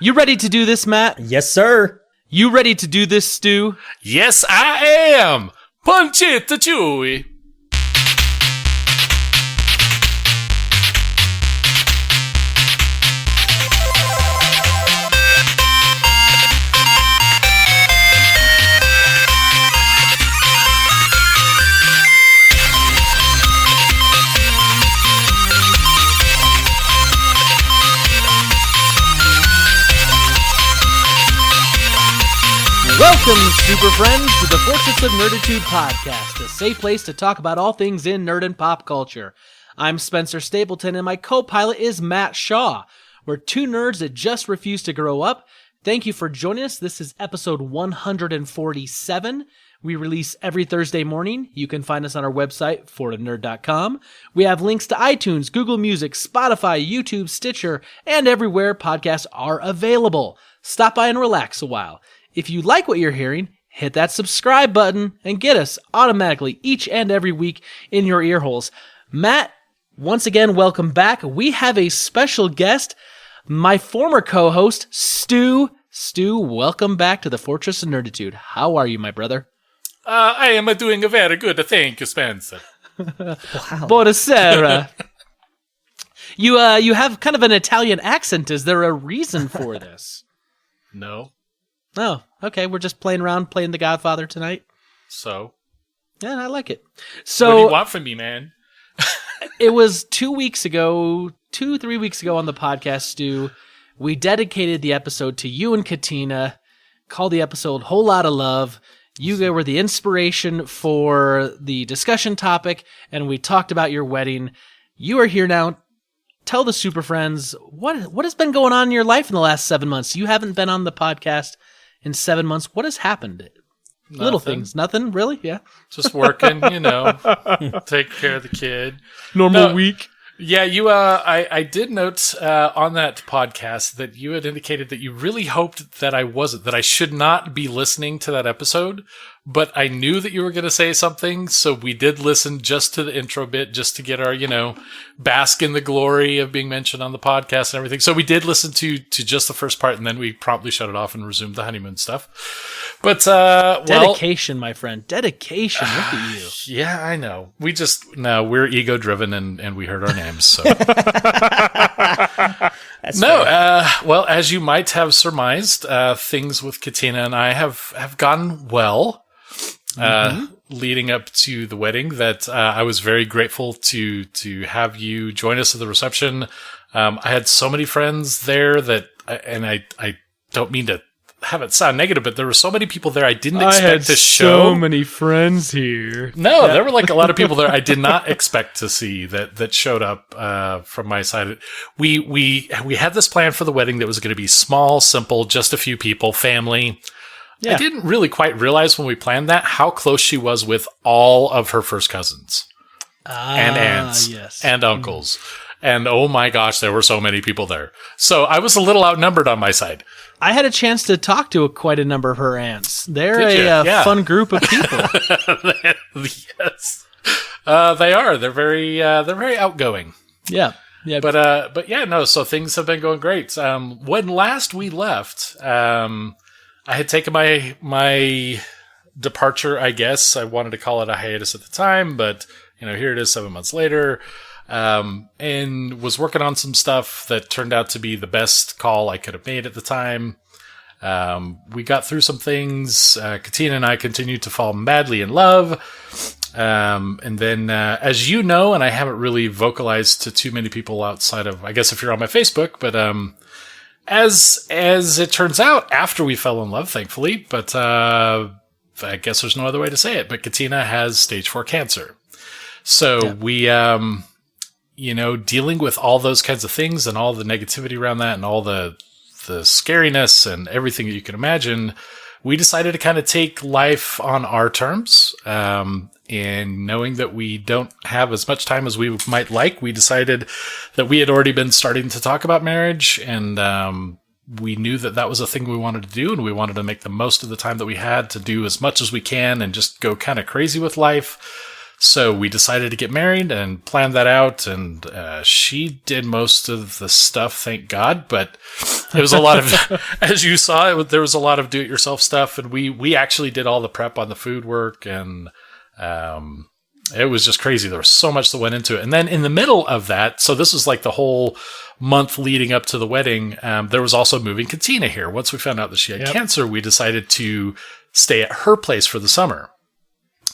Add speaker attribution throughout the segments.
Speaker 1: You ready to do this, Matt?
Speaker 2: Yes, sir.
Speaker 1: You ready to do this, Stu?
Speaker 3: Yes, I am. Pancetta Chewy.
Speaker 1: Welcome, super friends, to the Fortress of Nerditude podcast, a safe place to talk about all things in nerd and pop culture. I'm Spencer Stapleton, and my co-pilot is Matt Shaw. We're two nerds that just refuse to grow up. Thank you for joining us. This is episode 147. We release every Thursday morning. You can find us on our website, fortofnerd.com. We have links to iTunes, Google Music, Spotify, YouTube, Stitcher, and everywhere podcasts are available. Stop by and relax a while. If you like what you're hearing, hit that subscribe button and get us automatically each and every week in your ear holes. Matt, once again, welcome back. We have a special guest, my former co-host, Stu. Stu, welcome back to the Fortress of Nerditude. How are you, my brother?
Speaker 3: I am doing a very good. Thank you, Spencer.
Speaker 2: Wow.
Speaker 1: Buonasera. You have kind of an Italian accent. Is there a reason for this?
Speaker 3: No.
Speaker 1: Oh, okay. We're just playing around, playing The Godfather tonight.
Speaker 3: So?
Speaker 1: Yeah, I like it.
Speaker 3: What do
Speaker 1: So
Speaker 3: you want from me, man?
Speaker 1: it was 3 weeks ago on the podcast, Stu. We dedicated the episode to you and Katina, called the episode Whole Lotta Love. You were the inspiration for the discussion topic, and we talked about your wedding. You are here now. Tell the super friends, what has been going on in your life in the last 7 months? You haven't been on the podcast in 7 months. What has happened? Little things. Nothing, really? Yeah.
Speaker 3: Just working, take care of the kid.
Speaker 1: Normal week.
Speaker 3: Yeah, I did note on that podcast that you had indicated that you really hoped that I should not be listening to that episode, but I knew that you were going to say something, so we did listen just to the intro bit, just to get our, bask in the glory of being mentioned on the podcast and everything. So we did listen to just the first part, and then we promptly shut it off and resumed the honeymoon stuff. But,
Speaker 1: dedication, my friend. Dedication. Look at you.
Speaker 3: Yeah, I know. We're ego driven and we heard our names, so. Well, as you might have surmised, things with Katina and I have gone well, leading up to the wedding. That I was very grateful to have you join us at the reception. I had so many friends there and I don't mean to have it sound negative, but there were so many people there I didn't expect to show.
Speaker 1: So many friends here.
Speaker 3: No, there were a lot of people there I did not expect to see that showed up from my side. We had this plan for the wedding that was going to be small, simple, just a few people, family. Yeah. I didn't really quite realize when we planned that how close she was with all of her first cousins and aunts and uncles. And oh my gosh, there were so many people there. So I was a little outnumbered on my side.
Speaker 1: I had a chance to talk to quite a number of her aunts. They're a fun group of people.
Speaker 3: Yes, they are. They're very outgoing.
Speaker 1: Yeah.
Speaker 3: But yeah, no. So things have been going great. When last we left, I had taken my departure. I guess I wanted to call it a hiatus at the time, but here it is 7 months later. And was working on some stuff that turned out to be the best call I could have made at the time. We got through some things. Katina and I continued to fall madly in love. And then, as you know, and I haven't really vocalized to too many people outside of, I guess if you're on my Facebook, but, as it turns out, after we fell in love, thankfully, but, I guess there's no other way to say it, but Katina has stage 4 cancer. So we, dealing with all those kinds of things and all the negativity around that and all the scariness and everything that you can imagine, we decided to kind of take life on our terms. And knowing that we don't have as much time as we might like, we decided that we had already been starting to talk about marriage, and we knew that was a thing we wanted to do, and we wanted to make the most of the time that we had to do as much as we can and just go kind of crazy with life. So we decided to get married and planned that out, and she did most of the stuff, thank God. But it was a lot of, as you saw, there was a lot of do-it-yourself stuff, and we actually did all the prep on the food work, and it was just crazy. There was so much that went into it. And then in the middle of that, so this was like the whole month leading up to the wedding, there was also moving Katina here. Once we found out that she had cancer, we decided to stay at her place for the summer.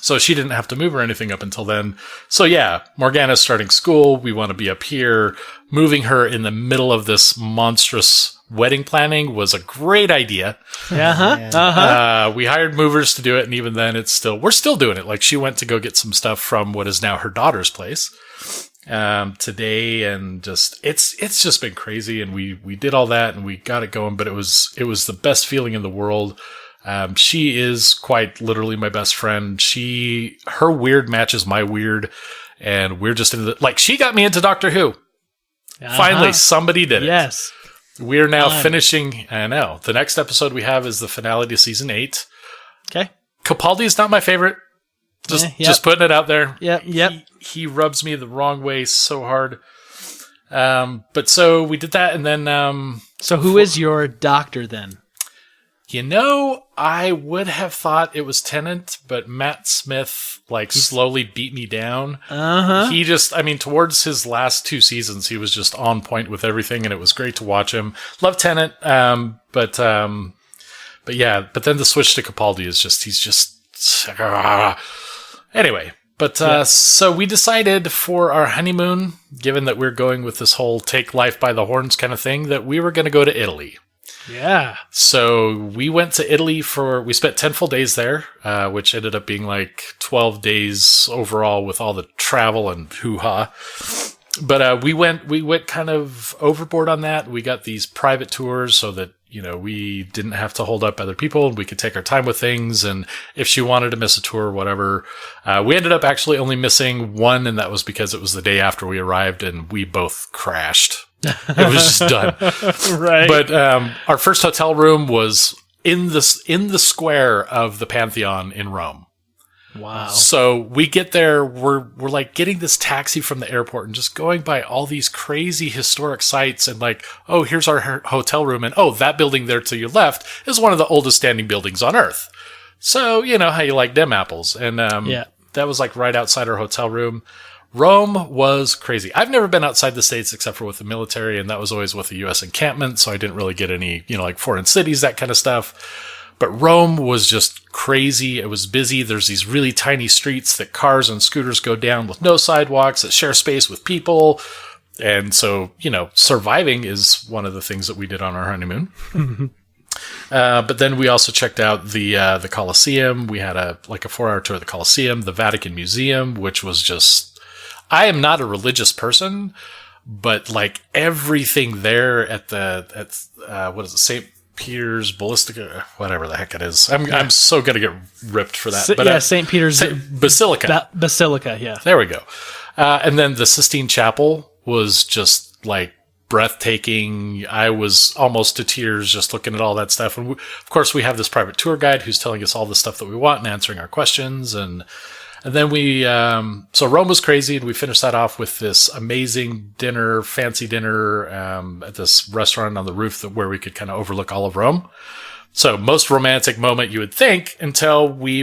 Speaker 3: So she didn't have to move or anything up until then. So yeah, Morgana's starting school. We want to be up here. Moving her in the middle of this monstrous wedding planning was a great idea. We hired movers to do it, and even then we're still doing it. Like, she went to go get some stuff from what is now her daughter's place today, and just it's just been crazy. And we did all that and we got it going, but it was the best feeling in the world. She is quite literally my best friend. Her weird matches my weird, and we're just she got me into Doctor Who. Finally, somebody did it.
Speaker 1: Yes.
Speaker 3: We're now finishing, I know. The next episode we have is the finale to season 8.
Speaker 1: Okay.
Speaker 3: Capaldi is not my favorite. Just putting it out there.
Speaker 1: Yep.
Speaker 3: He rubs me the wrong way so hard. But so we did that, and then...
Speaker 1: so who is your doctor then?
Speaker 3: I would have thought it was Tennant, but Matt Smith slowly beat me down. He just, towards his last 2 seasons, he was just on point with everything, and it was great to watch him. Love Tennant, but then the switch to Capaldi is he's anyway. But so we decided for our honeymoon, given that we're going with this whole take life by the horns kind of thing, that we were going to go to Italy.
Speaker 1: Yeah. So
Speaker 3: we went to Italy we spent 10 full days there, which ended up being 12 days overall with all the travel and hoo-ha. But we went kind of overboard on that. We got these private tours so that, we didn't have to hold up other people, and we could take our time with things. And if she wanted to miss a tour or whatever, we ended up actually only missing one, and that was because it was the day after we arrived and we both crashed. It was just done.
Speaker 1: Right.
Speaker 3: But our first hotel room was in the square of the Pantheon in Rome.
Speaker 1: Wow.
Speaker 3: So we get there, we're getting this taxi from the airport and just going by all these crazy historic sites, and here's our hotel room, and that building there to your left is one of the oldest standing buildings on Earth. So, you know how you like them apples. And that was right outside our hotel room. Rome was crazy. I've never been outside the States except for with the military, and that was always with the U.S. encampment, so I didn't really get any, foreign cities, that kind of stuff. But Rome was just crazy. It was busy. There's these really tiny streets that cars and scooters go down with no sidewalks that share space with people. And so, surviving is one of the things that we did on our honeymoon. But then we also checked out the Colosseum. We had a 4-hour tour of the Colosseum, the Vatican Museum, which was just, I am not a religious person, but everything there at what is it, St. Peter's Basilica, whatever the heck it is. I'm so gonna get ripped for that.
Speaker 1: St. Peter's
Speaker 3: Basilica.
Speaker 1: Basilica, yeah.
Speaker 3: There we go. And then the Sistine Chapel was just breathtaking. I was almost to tears just looking at all that stuff. And of course, we have this private tour guide who's telling us all the stuff that we want and answering our questions. And then so Rome was crazy, and we finished that off with this amazing fancy dinner at this restaurant on the roof where we could kind of overlook all of Rome. So most romantic moment you would think, until we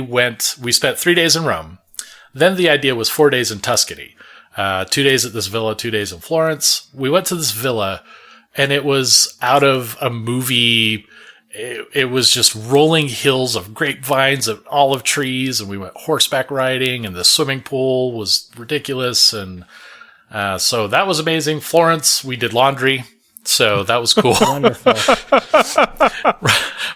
Speaker 3: spent 3 days in Rome. Then the idea was 4 days in Tuscany, 2 days at this villa, 2 days in Florence. We went to this villa, and it was out of a movie. It was just rolling hills of grapevines and olive trees, and we went horseback riding, and the swimming pool was ridiculous. And so that was amazing. Florence, we did laundry, so that was cool.
Speaker 1: Wonderful.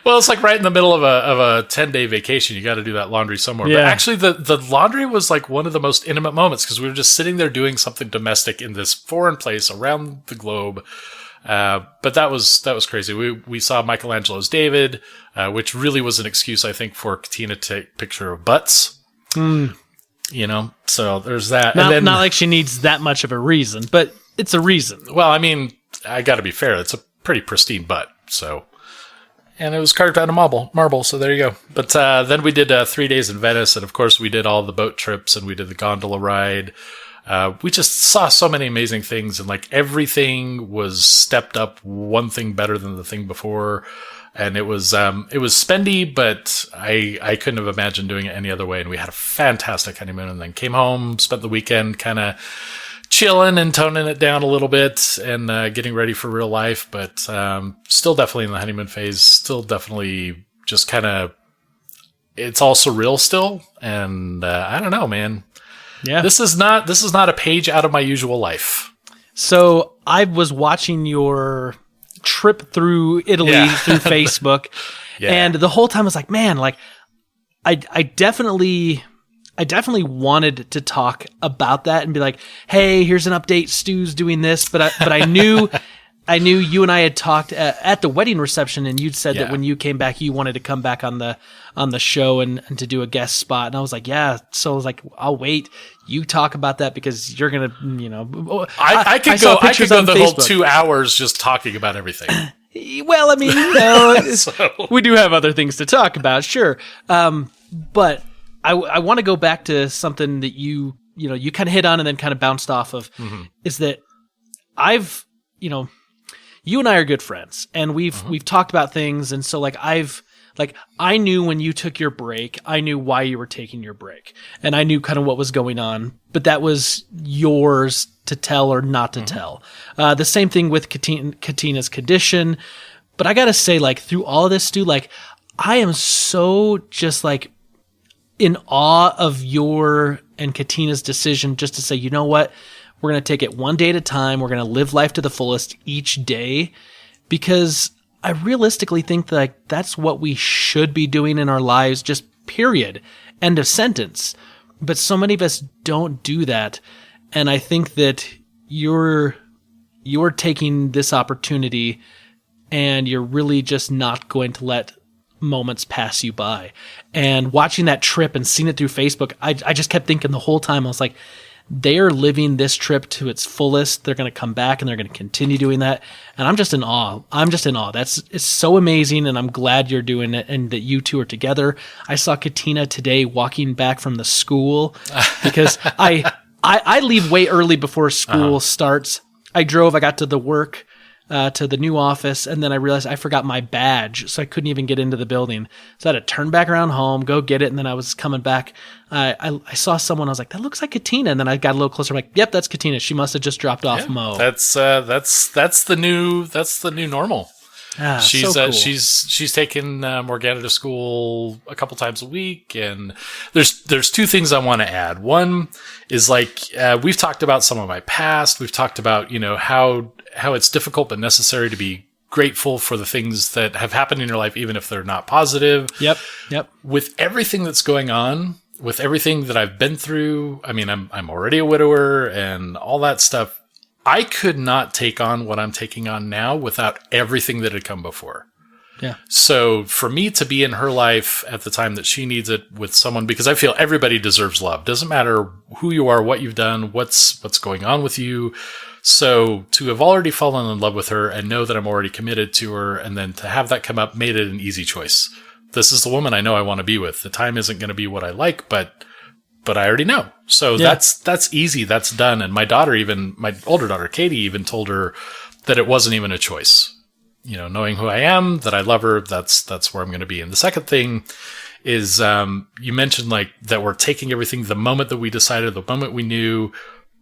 Speaker 3: Well, it's right in the middle of a 10-day vacation. You got to do that laundry somewhere.
Speaker 1: Yeah.
Speaker 3: But actually, the laundry was one of the most intimate moments, because we were just sitting there doing something domestic in this foreign place around the globe. But that was crazy. We saw Michelangelo's David, which really was an excuse, I think, for Katina to take a picture of butts. So there's that.
Speaker 1: Not like she needs that much of a reason, but it's a reason.
Speaker 3: Well, I got to be fair. It's a pretty pristine butt. So, and it was carved out of marble. So there you go. But then we did 3 days in Venice, and of course we did all the boat trips, and we did the gondola ride. We just saw so many amazing things, and like everything was stepped up one thing better than the thing before. And it was spendy, but I couldn't have imagined doing it any other way. And we had a fantastic honeymoon, and then came home, spent the weekend kind of chilling and toning it down a little bit and getting ready for real life. But still definitely in the honeymoon phase, still definitely just kind of, it's all surreal still. And I don't know, man.
Speaker 1: Yeah.
Speaker 3: This is not a page out of my usual life.
Speaker 1: So I was watching your trip through Italy through Facebook, and the whole time I was like, man, like I definitely wanted to talk about that and be like, hey, here's an update, Stu's doing this, but I knew you and I had talked at the wedding reception, and you'd said that when you came back, you wanted to come back on the show and to do a guest spot. And I was like, yeah. So I was like, I'll wait. You talk about that because you're going to,
Speaker 3: I could go the whole 2 hours just talking about everything.
Speaker 1: Well, I mean, so. We do have other things to talk about, sure. But I want to go back to something that you kind of hit on and then kind of bounced off of, is that you and I are good friends, and we've talked about things, and so I knew when you took your break, I knew why you were taking your break, and I knew kind of what was going on, but that was yours to tell or not to tell. The same thing with Katina's condition, but I gotta say, like, through all of this, Stu, like, I am so just like in awe of your and Katina's decision just to say, you know what? We're going to take it one day at a time. We're going to live life to the fullest each day, because I realistically think that that's what we should be doing in our lives, just period. End of sentence. But so many of us don't do that. And I think that you're taking this opportunity, and you're really just not going to let moments pass you by. And watching that trip and seeing it through Facebook, I just kept thinking the whole time, I was like, they are living this trip to its fullest. They're going to come back and they're going to continue doing that. And I'm just in awe. It's so amazing. And I'm glad you're doing it and that you two are together. I saw Katina today walking back from the school because I leave way early before school starts. I got to the work, to the new office, and then I realized I forgot my badge, so I couldn't even get into the building. So I had to turn back around home, go get it, and then I was coming back. I saw someone, I was like, that looks like Katina, and then I got a little closer, I'm like, yep, that's Katina. She must have just dropped off Mo.
Speaker 3: That's the new normal. She's
Speaker 1: so cool.
Speaker 3: She's taken Morgana to school a couple times a week, and there's two things I want to add. One is we've talked about some of my past. We've talked about how it's difficult but necessary to be grateful for the things that have happened in your life, even if they're not positive.
Speaker 1: Yep.
Speaker 3: With everything that's going on, with everything that I've been through, I mean, I'm already a widower and all that stuff. I could not take on what I'm taking on now without everything that had come before.
Speaker 1: Yeah.
Speaker 3: So for me to be in her life at the time that she needs it with someone, because I feel everybody deserves love. Doesn't matter who you are, what you've done, what's going on with you. So to have already fallen in love with her and know that I'm already committed to her, and then to have that come up made it an easy choice. This is the woman I know I want to be with. The time isn't going to be what I like, but I already know. So that's easy. That's done. And my older daughter, Katie, even told her that it wasn't even a choice. Knowing who I am, that I love her, that's where I'm going to be. And the second thing is, you mentioned that we're taking everything the moment that we decided, the moment we knew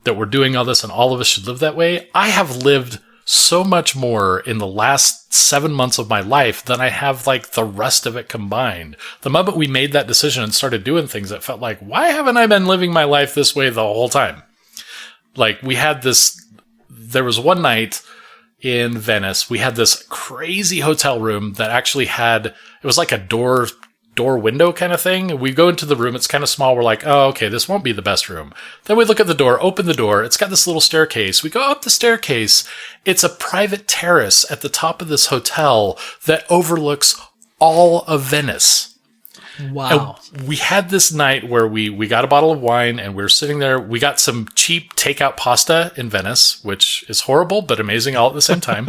Speaker 3: that we're doing all this and all of us should live that way. I have lived so much more in the last 7 months of my life than I have the rest of it combined. The moment we made that decision and started doing things, it felt like, why haven't I been living my life this way the whole time? There was one night in Venice, we had this crazy hotel room that actually it was like a door window kind of thing. We go into the room, it's kind of small. We're like, oh, okay, this won't be the best room. Then we look at the door, open the door. It's got this little staircase. We go up the staircase. It's a private terrace at the top of this hotel that overlooks all of Venice.
Speaker 1: Wow.
Speaker 3: And we had this night where we got a bottle of wine and we were sitting there. We got some cheap takeout pasta in Venice, which is horrible, but amazing all at the same time.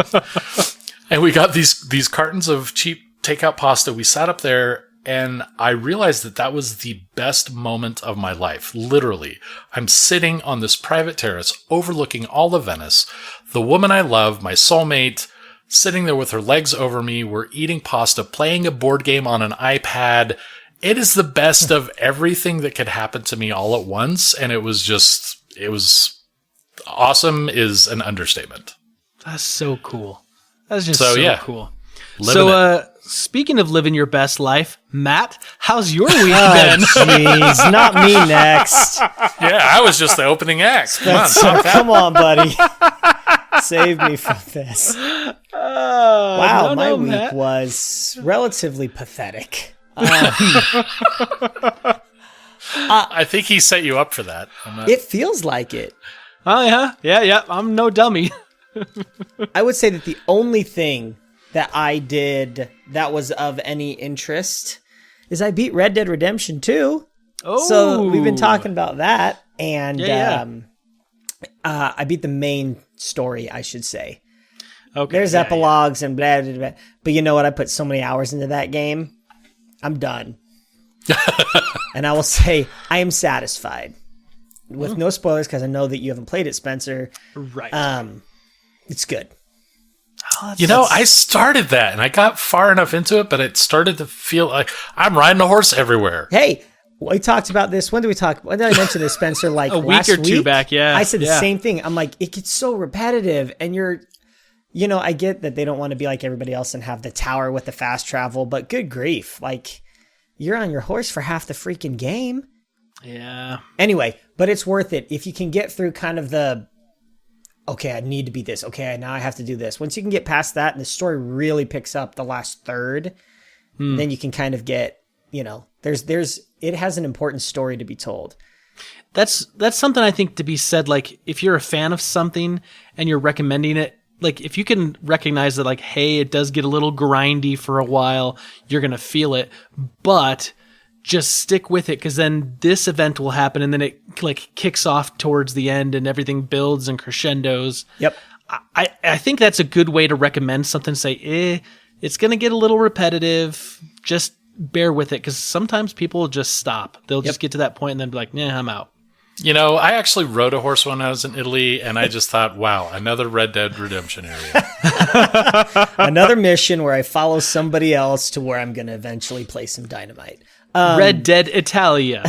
Speaker 3: And we got these cartons of cheap takeout pasta. We sat up there, and I realized that that was the best moment of my life. Literally, I'm sitting on this private terrace overlooking all of Venice. The woman I love, my soulmate, sitting there with her legs over me. We're eating pasta, playing a board game on an iPad. It is the best of everything that could happen to me all at once. And it was awesome is an understatement.
Speaker 1: That's so cool. That's just cool. Speaking of living your best life, Matt, how's your week been?
Speaker 2: Jeez, not me next.
Speaker 3: Yeah, I was just the opening act.
Speaker 2: Come on, buddy. Save me from this. Wow, my week Matt. Was relatively pathetic.
Speaker 3: I think he set you up for that.
Speaker 2: It feels like it.
Speaker 1: Oh, yeah. Yeah. I'm no dummy.
Speaker 2: I would say that the only thing that I did that was of any interest is I beat Red Dead Redemption 2. Oh. So we've been talking about that. And I beat the main story, I should say. Okay. There's epilogues and blah, blah, blah. But you know what? I put so many hours into that game. I'm done. And I will say I am satisfied. With no spoilers, because I know that you haven't played it, Spencer.
Speaker 1: Right.
Speaker 2: It's good.
Speaker 3: I started that, and I got far enough into it, but it started to feel like I'm riding a horse everywhere.
Speaker 2: Hey, we talked about this. When did I mention this, Spencer? Like
Speaker 1: a week or two back, yeah.
Speaker 2: I said the same thing. I'm like, it gets so repetitive, and I get that they don't want to be like everybody else and have the tower with the fast travel, but good grief. Like, you're on your horse for half the freaking game.
Speaker 1: Yeah.
Speaker 2: Anyway, but it's worth it if you can get through kind of okay, I need to be this. Okay, now I have to do this. Once you can get past that and the story really picks up the last third, then you can kind of get, it has an important story to be told.
Speaker 1: That's something I think to be said. Like, if you're a fan of something and you're recommending it, like if you can recognize that, like, hey, it does get a little grindy for a while, you're going to feel it, but just stick with it, because then this event will happen and then it like kicks off towards the end and everything builds and crescendos.
Speaker 2: Yep.
Speaker 1: I think that's a good way to recommend something. Say, it's going to get a little repetitive. Just bear with it, because sometimes people will just stop. They'll just get to that point and then be like, nah, I'm out.
Speaker 3: I actually rode a horse when I was in Italy, and I just thought, wow, another Red Dead Redemption area.
Speaker 2: Another mission where I follow somebody else to where I'm going to eventually play some dynamite.
Speaker 1: Red Dead Italia.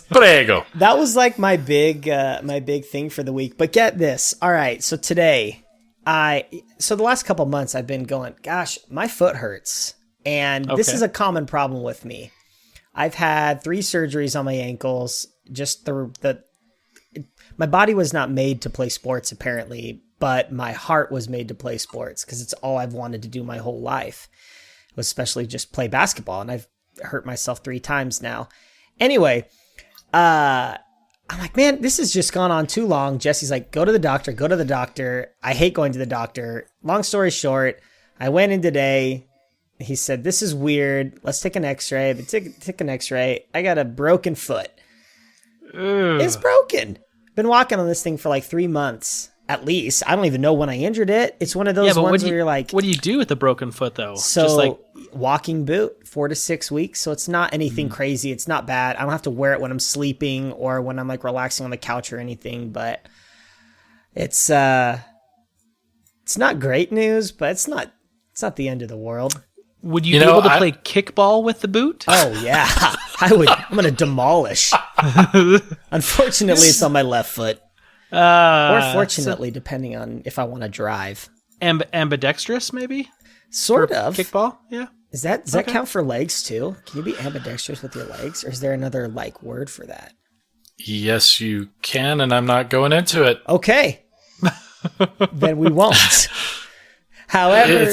Speaker 3: Prego.
Speaker 2: That was like my big thing for the week. But get this. All right. So today, the last couple months I've been going, gosh, my foot hurts. And this is a common problem with me. I've had 3 surgeries on my ankles. Just my body was not made to play sports, apparently, but my heart was made to play sports, because it's all I've wanted to do my whole life. Especially just play basketball, and I've hurt myself 3 times now. Anyway, I'm like, man, this has just gone on too long. Jesse's like, go to the doctor. I hate going to the doctor. Long story short, I went in today. He said, this is weird. Let's take an x-ray. They took an x-ray. I got a broken foot. Ugh. It's broken. Been walking on this thing for like 3 months. At least. I don't even know when I injured it. It's one of those ones where you're like...
Speaker 1: What do you do with a broken foot, though?
Speaker 2: So, just like walking boot, 4 to 6 weeks. So it's not anything crazy. It's not bad. I don't have to wear it when I'm sleeping or when I'm like relaxing on the couch or anything. But it's not great news, but it's not the end of the world.
Speaker 1: Would you be able to play kickball with the boot?
Speaker 2: Oh, yeah. I would. I'm going to demolish. Unfortunately, it's on my left foot. Or fortunately, depending on if I want to drive.
Speaker 1: Ambidextrous, maybe?
Speaker 2: Sort of.
Speaker 1: Kickball? Yeah.
Speaker 2: Does that count for legs, too? Can you be ambidextrous with your legs? Or is there another, word for that?
Speaker 3: Yes, you can, and I'm not going into it.
Speaker 2: Okay. Then we won't. However,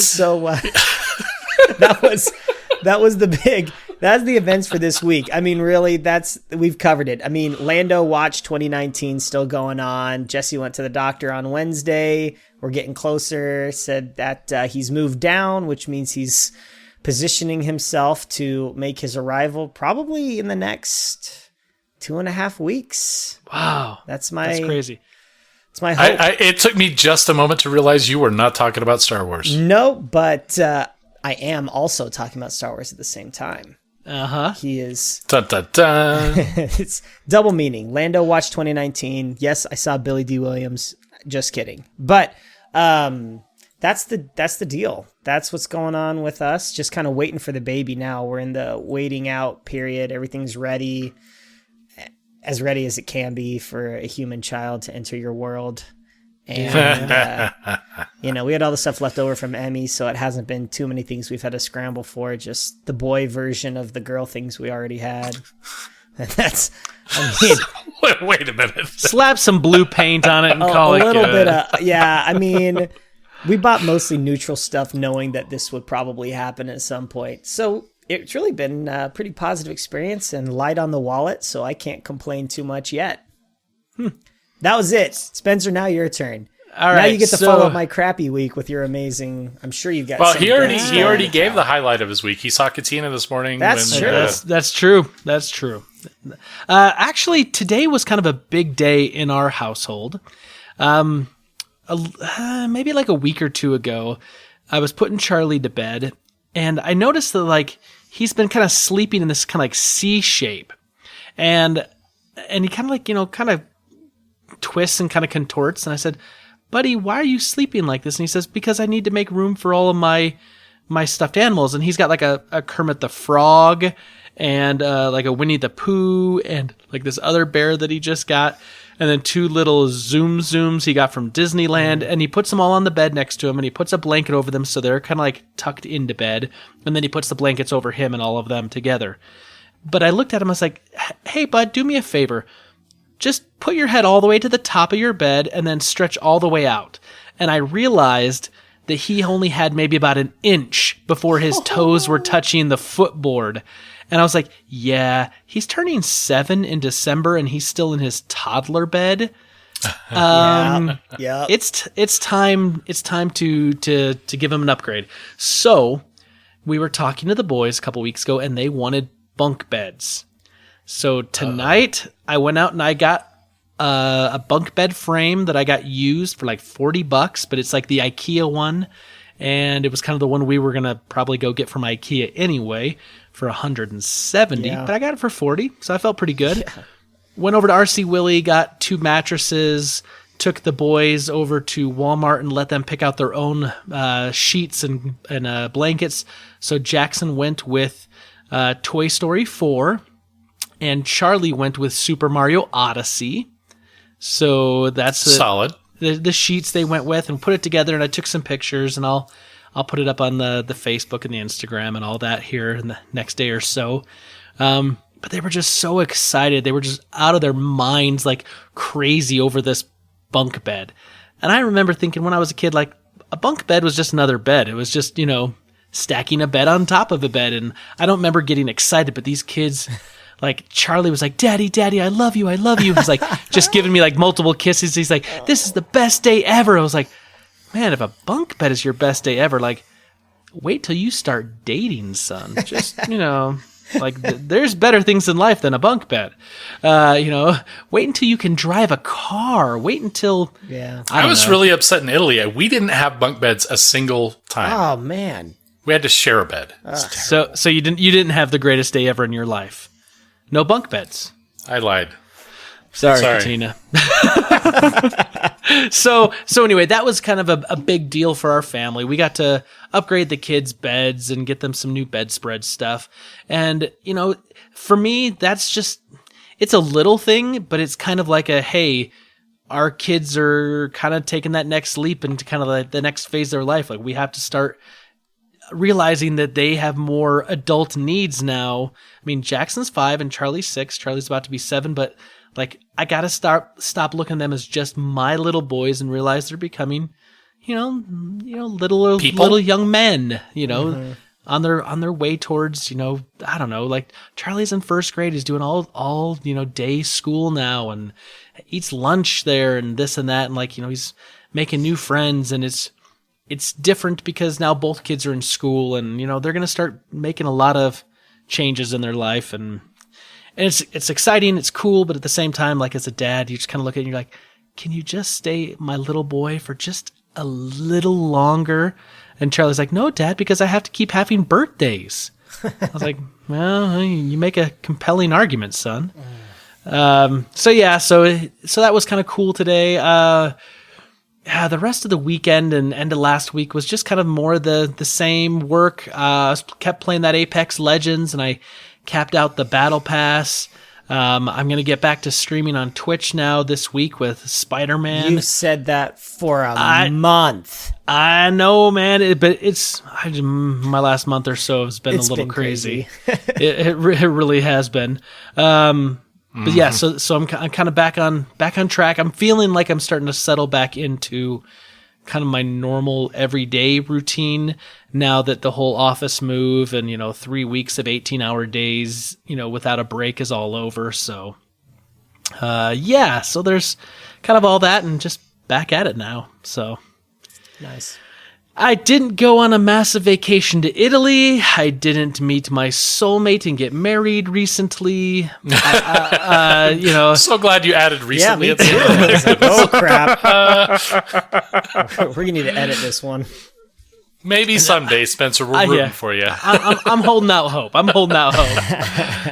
Speaker 2: that's the events for this week. I mean, really, we've covered it. I mean, Lando Watch 2019 still going on. Jesse went to the doctor on Wednesday. We're getting closer. Said that he's moved down, which means he's positioning himself to make his arrival probably in the next 2.5 weeks.
Speaker 1: Wow.
Speaker 2: That's
Speaker 1: crazy.
Speaker 2: It's my hope.
Speaker 3: It took me just a moment to realize you were not talking about Star Wars.
Speaker 2: No, but I am also talking about Star Wars at the same time.
Speaker 1: Uh-huh.
Speaker 2: He is...
Speaker 3: Dun, dun, dun.
Speaker 2: It's double meaning. Lando watched 2019. Yes, I saw Billy D. Williams. Just kidding. But that's the deal. That's what's going on with us. Just kind of waiting for the baby now. We're in the waiting out period. Everything's ready. As ready as it can be for a human child to enter your world. And, we had all the stuff left over from Emmy, so it hasn't been too many things we've had to scramble for. Just the boy version of the girl things we already had. And that's,
Speaker 3: Wait a minute.
Speaker 1: Slap some blue paint on it and call it
Speaker 2: a little
Speaker 1: good.
Speaker 2: bit of, yeah, I mean, we bought mostly neutral stuff knowing that this would probably happen at some point. So it's really been a pretty positive experience and light on the wallet, so I can't complain too much yet. That was it. Spencer, now your turn.
Speaker 1: All right.
Speaker 2: Now you get to follow up my crappy week with your amazing... I'm sure you've got...
Speaker 3: Well,
Speaker 2: some
Speaker 3: he
Speaker 2: good
Speaker 3: already
Speaker 2: stuff.
Speaker 3: gave the highlight of his week. He saw Katina this morning.
Speaker 2: That's true.
Speaker 1: That's true. That's true. Actually, today was kind of a big day in our household. Maybe like a week or two ago, I was putting Charlie to bed, and I noticed that he's been kind of sleeping in this kind of like C shape, and he kind of twists and kind of contorts. And I said, "Buddy, why are you sleeping like this?" And he says, "Because I need to make room for all of my stuffed animals." And he's got like a Kermit the Frog and like a Winnie the Pooh and like this other bear that he just got. And then 2 little Zooms he got from Disneyland. And he puts them all on the bed next to him, and he puts a blanket over them so they're kind of like tucked into bed. And then he puts the blankets over him and all of them together. But I looked at him, I was like, "Hey, bud, do me a favor. Just put your head all the way to the top of your bed and then stretch all the way out." And I realized that he only had maybe about an inch before his toes were touching the footboard. And I was like, yeah, he's turning 7 in December and he's still in his toddler bed.
Speaker 2: Yeah.
Speaker 1: It's time to give him an upgrade. So we were talking to the boys a couple weeks ago and they wanted bunk beds. So tonight I went out and I got a bunk bed frame that I got used for like $40, but it's like the IKEA one. And it was kind of the one we were going to probably go get from IKEA anyway for $170, but I got it for $40, so I felt pretty good. Yeah. Went over to RC Willey, got 2 mattresses, took the boys over to Walmart and let them pick out their own sheets and blankets. So Jackson went with Toy Story 4, and Charlie went with Super Mario Odyssey. So that's
Speaker 3: solid.
Speaker 1: The sheets they went with, and put it together, and I took some pictures, and I'll put it up on the Facebook and the Instagram and all that here in the next day or so. But they were just so excited. They were just out of their minds, like crazy over this bunk bed. And I remember thinking when I was a kid, like a bunk bed was just another bed. It was just, stacking a bed on top of a bed. And I don't remember getting excited, but these kids... Like, Charlie was like, Daddy, I love you. He's like, just giving me like multiple kisses. He's like, this is the best day ever. I was like, man, if a bunk bed is your best day ever, like, wait till you start dating, son. Just, there's better things in life than a bunk bed. Wait until you can drive a car. Wait until...
Speaker 2: Yeah.
Speaker 3: I was really upset in Italy. We didn't have bunk beds a single time.
Speaker 2: Oh, man.
Speaker 3: We had to share a bed.
Speaker 1: So you didn't have the greatest day ever in your life. No bunk beds.
Speaker 3: I lied.
Speaker 1: Sorry. Katina. So anyway, that was kind of a big deal for our family. We got to upgrade the kids' beds and get them some new bedspread stuff. And, for me, that's just, it's a little thing, but it's kind of like hey, our kids are kind of taking that next leap into kind of like the next phase of their life. Like, we have to start realizing that they have more adult needs now. I mean, Jackson's 5 and Charlie's 6. Charlie's about to be 7, but like, I gotta stop looking at them as just my little boys and realize they're becoming, little young men, on their way towards, I don't know, like Charlie's in 1st grade. He's doing all day school now and eats lunch there and this and that. And like, he's making new friends, and it's different because now both kids are in school, and they're going to start making a lot of changes in their life, and it's exciting, it's cool, but at the same time, like as a dad, you just kind of look at it and you're like, can you just stay my little boy for just a little longer? And Charlie's like, no, Dad, because I have to keep having birthdays. I was like, well, you make a compelling argument, son. So that was kind of cool today. The rest of the weekend and end of last week was just kind of more the same work. Kept playing that Apex Legends, and I capped out the Battle Pass. I'm going to get back to streaming on Twitch now this week with Spider-Man.
Speaker 2: You said that for a month.
Speaker 1: I know, man, but my last month or so has been a little crazy. it really has been. But yeah, so I'm kind of back on track. I'm feeling like I'm starting to settle back into kind of my normal everyday routine now that the whole office move and 3 weeks of 18-hour days without a break is all over. So so there's kind of all that and just back at it now. So
Speaker 2: nice.
Speaker 1: I didn't go on a massive vacation to Italy. I didn't meet my soulmate and get married recently.
Speaker 3: So glad you added recently.
Speaker 2: Yeah, me too. I was like, oh crap. We're gonna need to edit this one.
Speaker 3: Maybe someday, Spencer. We're rooting for you.
Speaker 1: I'm holding out hope.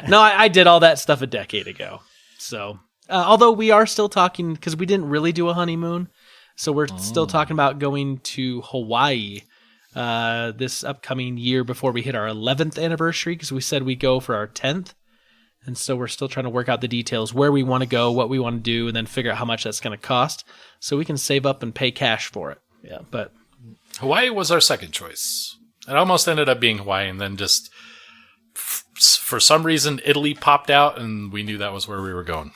Speaker 1: No, I did all that stuff a decade ago. So, although we are still talking because we didn't really do a honeymoon. So we're still talking about going to Hawaii this upcoming year before we hit our 11th anniversary because we said we go for our 10th. And so we're still trying to work out the details, where we want to go, what we want to do, and then figure out how much that's going to cost so we can save up and pay cash for it. Yeah, but
Speaker 3: Hawaii was our second choice. It almost ended up being Hawaii, and then just for some reason Italy popped out, and we knew that was where we were going.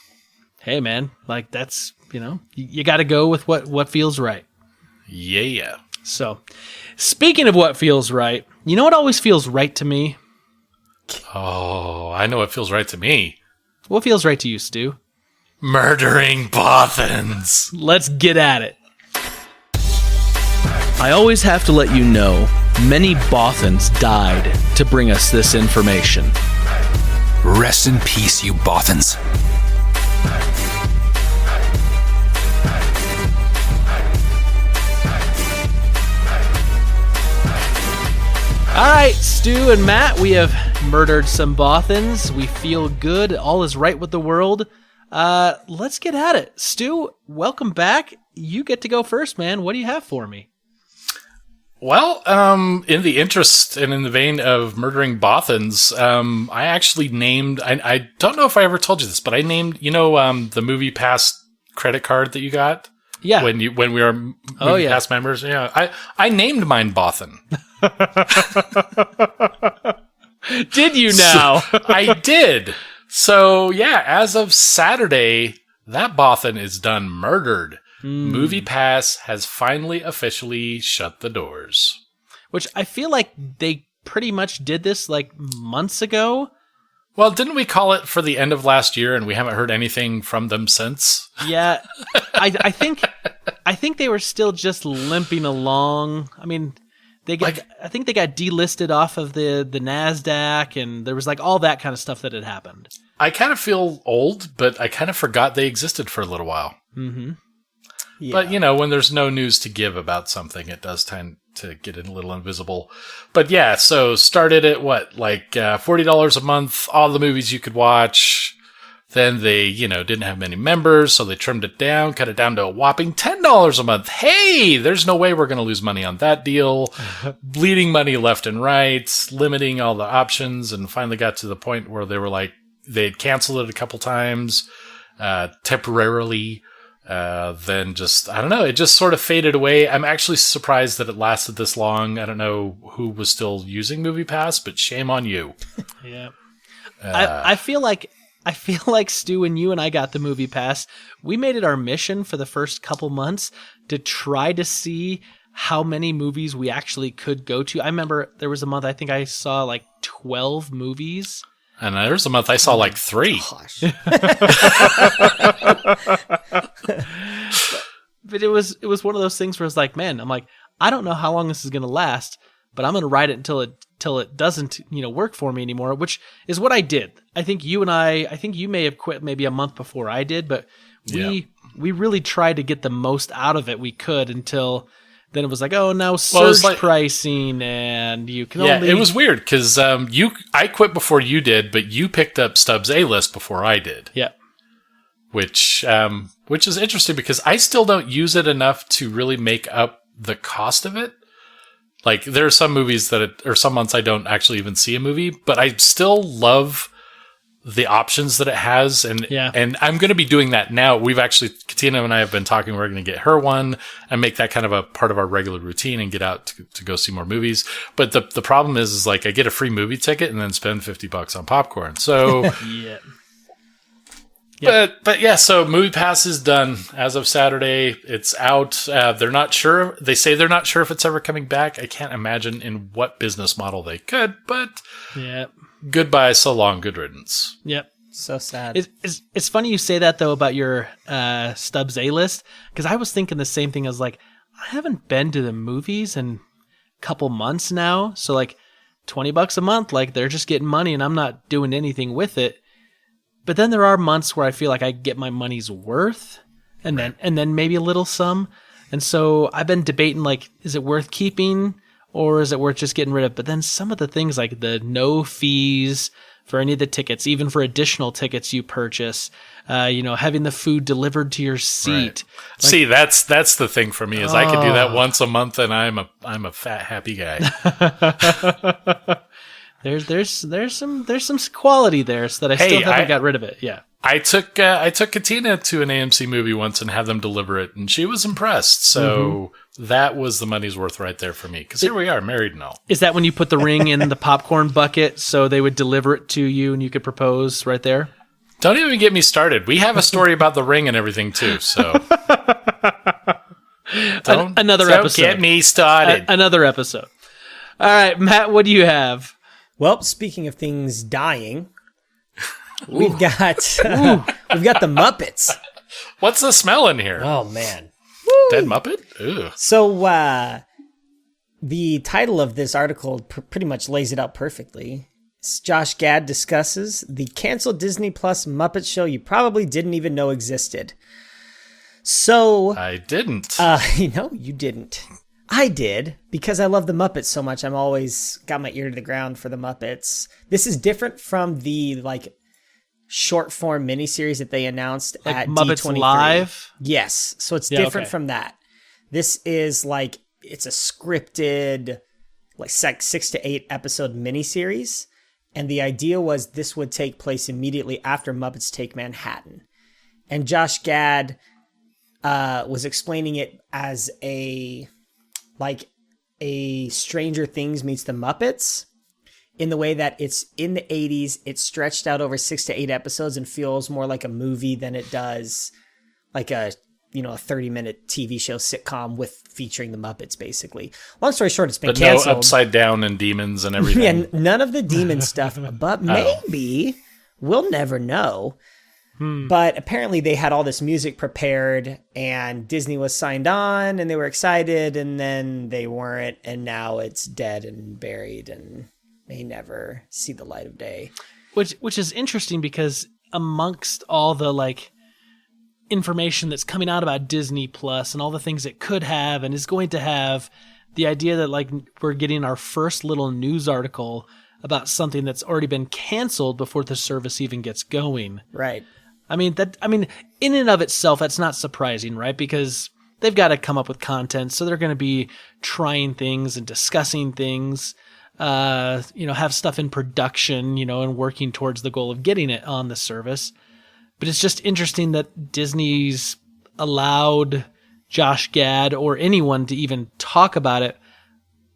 Speaker 1: Hey, man, like that's... you got to go with what feels right.
Speaker 3: Yeah.
Speaker 1: So, speaking of what feels right, you know what always feels right to me?
Speaker 3: Oh, I know what feels right to me.
Speaker 1: What feels right to you, Stu?
Speaker 3: Murdering Bothans.
Speaker 1: Let's get at it.
Speaker 4: I always have to let you know, many Bothans died to bring us this information.
Speaker 5: Rest in peace, you Bothans.
Speaker 1: All right, Stu and Matt, we have murdered some Bothans. We feel good. All is right with the world. Let's get at it. Stu, welcome back. You get to go first, man. What do you have for me?
Speaker 3: Well, in the interest and in the vein of murdering Bothans, I actually named, I don't know if I ever told you this, but I named, the Movie Pass credit card that you got?
Speaker 1: Yeah.
Speaker 3: When we were Movie Pass members? Yeah. I named mine Bothan.
Speaker 1: Did you now?
Speaker 3: So, I did. So, yeah, as of Saturday, that Bothan is done murdered. Movie Pass has finally officially shut the doors.
Speaker 1: Which I feel like they pretty much did this like months ago.
Speaker 3: Well, didn't we call it for the end of last year and we haven't heard anything from them since?
Speaker 1: Yeah. I think they were still just limping along. I mean, I think they got delisted off of the NASDAQ, and there was like all that kind of stuff that had happened.
Speaker 3: I kind of feel old, but I kind of forgot they existed for a little while.
Speaker 1: Mm-hmm.
Speaker 2: Yeah.
Speaker 3: But, when there's no news to give about something, it does tend to get a little invisible. But yeah, so started at $40 a month, all the movies you could watch. Then they, didn't have many members, so they trimmed it down, cut it down to a whopping $10 a month. Hey, there's no way we're going to lose money on that deal. Bleeding money left and right, limiting all the options, and finally got to the point where they were like, they had canceled it a couple times, temporarily. Then just, I don't know, it just sort of faded away. I'm actually surprised that it lasted this long. I don't know who was still using MoviePass, but shame on you.
Speaker 1: Yeah. I feel like Stu, when you and I got the Movie Pass, we made it our mission for the first couple months to try to see how many movies we actually could go to. I remember there was a month I think I saw like 12 movies.
Speaker 3: And there's a month I saw like 3.
Speaker 2: Gosh.
Speaker 1: But it was one of those things where it's like, man, I'm like, I don't know how long this is going to last, but I'm going to ride it until it doesn't, work for me anymore, which is what I did. I think you may have quit maybe a month before I did, but we really tried to get the most out of it we could until then it was like, oh, now surge pricing and you can only...
Speaker 3: Yeah, it was weird because I quit before you did, but you picked up Stubbs A-List before I did.
Speaker 1: Yeah.
Speaker 3: Which is interesting because I still don't use it enough to really make up the cost of it. Like, there are some movies or some months I don't actually even see a movie, but I still love the options that it has. And I'm going to be doing that now. We've actually, Katina and I have been talking, we're going to get her one and make that kind of a part of our regular routine and get out to go see more movies. But the problem is like I get a free movie ticket and then spend $50 on popcorn. So,
Speaker 1: yeah.
Speaker 3: But yeah, so Movie Pass is done as of Saturday. It's out. They're not sure. They say they're not sure if it's ever coming back. I can't imagine in what business model they could, but goodbye, so long, good riddance.
Speaker 1: Yep.
Speaker 2: So sad.
Speaker 1: It's funny you say that, though, about your Stubbs A-List, because I was thinking the same thing. I was like, I haven't been to the movies in a couple months now, so like $20 a month, like they're just getting money and I'm not doing anything with it. But then there are months where I feel like I get my money's worth and then maybe a little some. And so I've been debating, like, is it worth keeping or is it worth just getting rid of? But then some of the things like the no fees for any of the tickets, even for additional tickets you purchase, having the food delivered to your seat.
Speaker 3: Right. Like, see, that's the thing for me is I can do that once a month and I'm a fat, happy guy.
Speaker 1: There's some quality there so that I still haven't got rid of it. Yeah.
Speaker 3: I took Katina to an AMC movie once and had them deliver it and she was impressed. So that was the money's worth right there for me. Cause here we are married and all.
Speaker 1: Is that when you put the ring in the popcorn bucket so they would deliver it to you and you could propose right there?
Speaker 3: Don't even get me started. We have a story about the ring and everything too. So
Speaker 1: another episode.
Speaker 3: Get me started.
Speaker 1: Another episode. All right, Matt, what do you have?
Speaker 2: Well, speaking of things dying, we've got the Muppets.
Speaker 3: What's the smell in here?
Speaker 2: Oh man,
Speaker 3: dead Muppet. Ew.
Speaker 2: So the title of this article pretty much lays it out perfectly. Josh Gad discusses the canceled Disney Plus Muppet show you probably didn't even know existed. So
Speaker 3: I didn't.
Speaker 2: No, you didn't. I did, because I love the Muppets so much. I'm always got my ear to the ground for the Muppets. This is different from the like short form miniseries that they announced
Speaker 1: like
Speaker 2: at
Speaker 1: Muppets
Speaker 2: D23.
Speaker 1: Live.
Speaker 2: Yes, so it's different from that. This is like it's a scripted, like 6 to 8 episode miniseries, and the idea was this would take place immediately after Muppets Take Manhattan, and Josh Gad was explaining it as a Stranger Things meets the Muppets, in the way that it's in the 80s, it's stretched out over 6 to 8 episodes and feels more like a movie than it does like a 30-minute TV show sitcom featuring the Muppets, basically. Long story short, it's been canceled.
Speaker 3: No upside down and demons and everything.
Speaker 2: Yeah, none of the demon stuff, but maybe we'll never know. But apparently they had all this music prepared and Disney was signed on and they were excited and then they weren't. And now it's dead and buried and may never see the light of day.
Speaker 1: Which is interesting because amongst all the like information that's coming out about Disney Plus and all the things it could have and is going to have, the idea that like we're getting our first little news article about something that's already been canceled before the service even gets going.
Speaker 2: Right.
Speaker 1: I mean, in and of itself, that's not surprising, right? Because they've got to come up with content, so they're going to be trying things and discussing things, have stuff in production, and working towards the goal of getting it on the service. But it's just interesting that Disney's allowed Josh Gad or anyone to even talk about it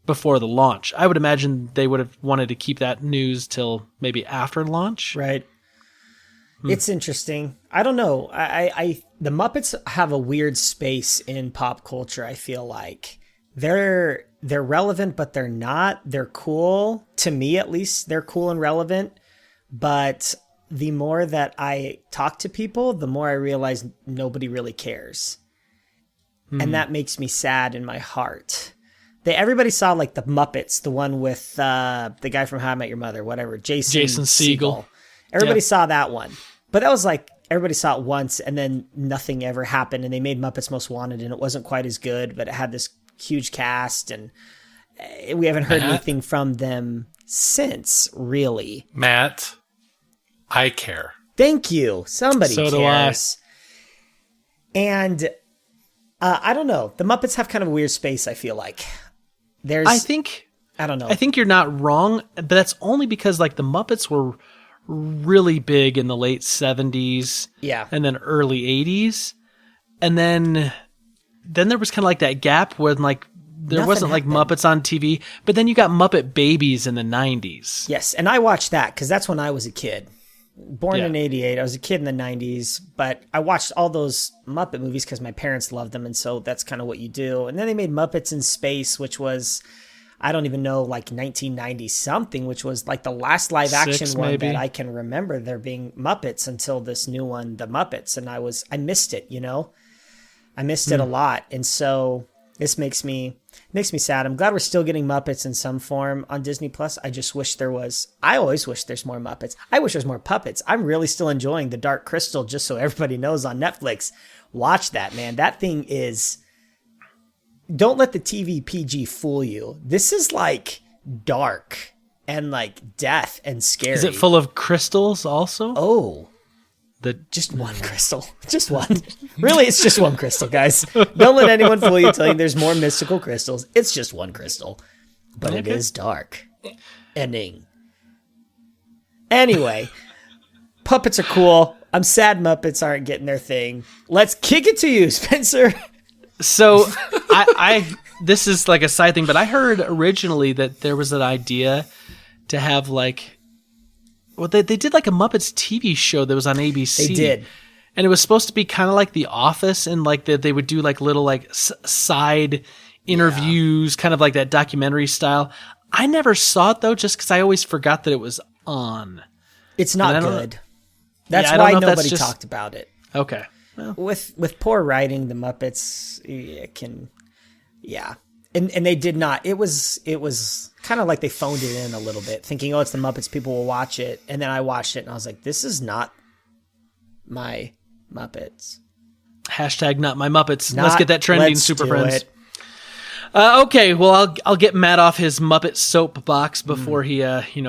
Speaker 1: before the launch. I would imagine they would have wanted to keep that news till maybe after launch.
Speaker 2: Right. It's interesting. I don't know. The Muppets have a weird space in pop culture. I feel like they're relevant, but they're not. They're cool to me, at least. They're cool and relevant. But the more that I talk to people, the more I realize nobody really cares, and that makes me sad in my heart. Everybody saw like the Muppets, the one with the guy from How I Met Your Mother, whatever, Jason Segel. Everybody saw that one. But that was like everybody saw it once and then nothing ever happened, and they made Muppets Most Wanted and it wasn't quite as good, but it had this huge cast, and we haven't heard anything from them since, really.
Speaker 3: Matt, I care.
Speaker 2: Thank you. Somebody
Speaker 1: So
Speaker 2: cares.
Speaker 1: do I.
Speaker 2: And I don't know. The Muppets have kind of a weird space, I feel like.
Speaker 1: I think you're not wrong, but that's only because like the Muppets were really big in the late 70s, and then early 80s, and then there was kind of like that gap when like there wasn't like Muppets on TV, but then you got Muppet Babies in the 90s.
Speaker 2: Yes, and I watched that because that's when I was a kid. Born in 88, I was a kid in the 90s, but I watched all those Muppet movies because my parents loved them, and so that's kind of what you do. And then they made Muppets in Space, which was, I don't even know, like 1990 something, which was like the last live action one
Speaker 1: maybe.
Speaker 2: that I can remember there being Muppets until this new one, The Muppets, and I missed it, you know? I missed it a lot, and so this makes me sad. I'm glad we're still getting Muppets in some form on Disney Plus. I just wish there was. I always wish there's more Muppets. I wish there's more puppets. I'm really still enjoying The Dark Crystal, just so everybody knows, on Netflix. Watch that, man. That thing is. Don't let the TV PG fool you. This is like dark and like death and scary.
Speaker 1: Is it full of crystals also?
Speaker 2: Oh. Just one crystal. Just one. Really, it's just one crystal, guys. Don't let anyone fool you telling you there's more mystical crystals. It's just one crystal. But it is dark. Ending. Anyway, puppets are cool. I'm sad Muppets aren't getting their thing. Let's kick it to you, Spencer.
Speaker 1: So, I this is like a side thing, but I heard originally that there was an idea to have like, well, they did like a Muppets TV show that was on ABC.
Speaker 2: They did.
Speaker 1: And it was supposed to be kind of like The Office, and like that they would do like little like side interviews, kind of like that documentary style. I never saw it though, just because I always forgot that it was on. It's
Speaker 2: not good. That's why nobody talked about it.
Speaker 1: Okay. Well.
Speaker 2: With poor writing, the Muppets can. And they did not. It was kind of like they phoned it in a little bit, thinking, oh, it's the Muppets, people will watch it. And then I watched it and I was like, this is not my Muppets.
Speaker 1: Hashtag not my Muppets. Let's get that trending, Super Friends.
Speaker 2: It.
Speaker 1: Okay, well, I'll get Matt off his Muppet soapbox before he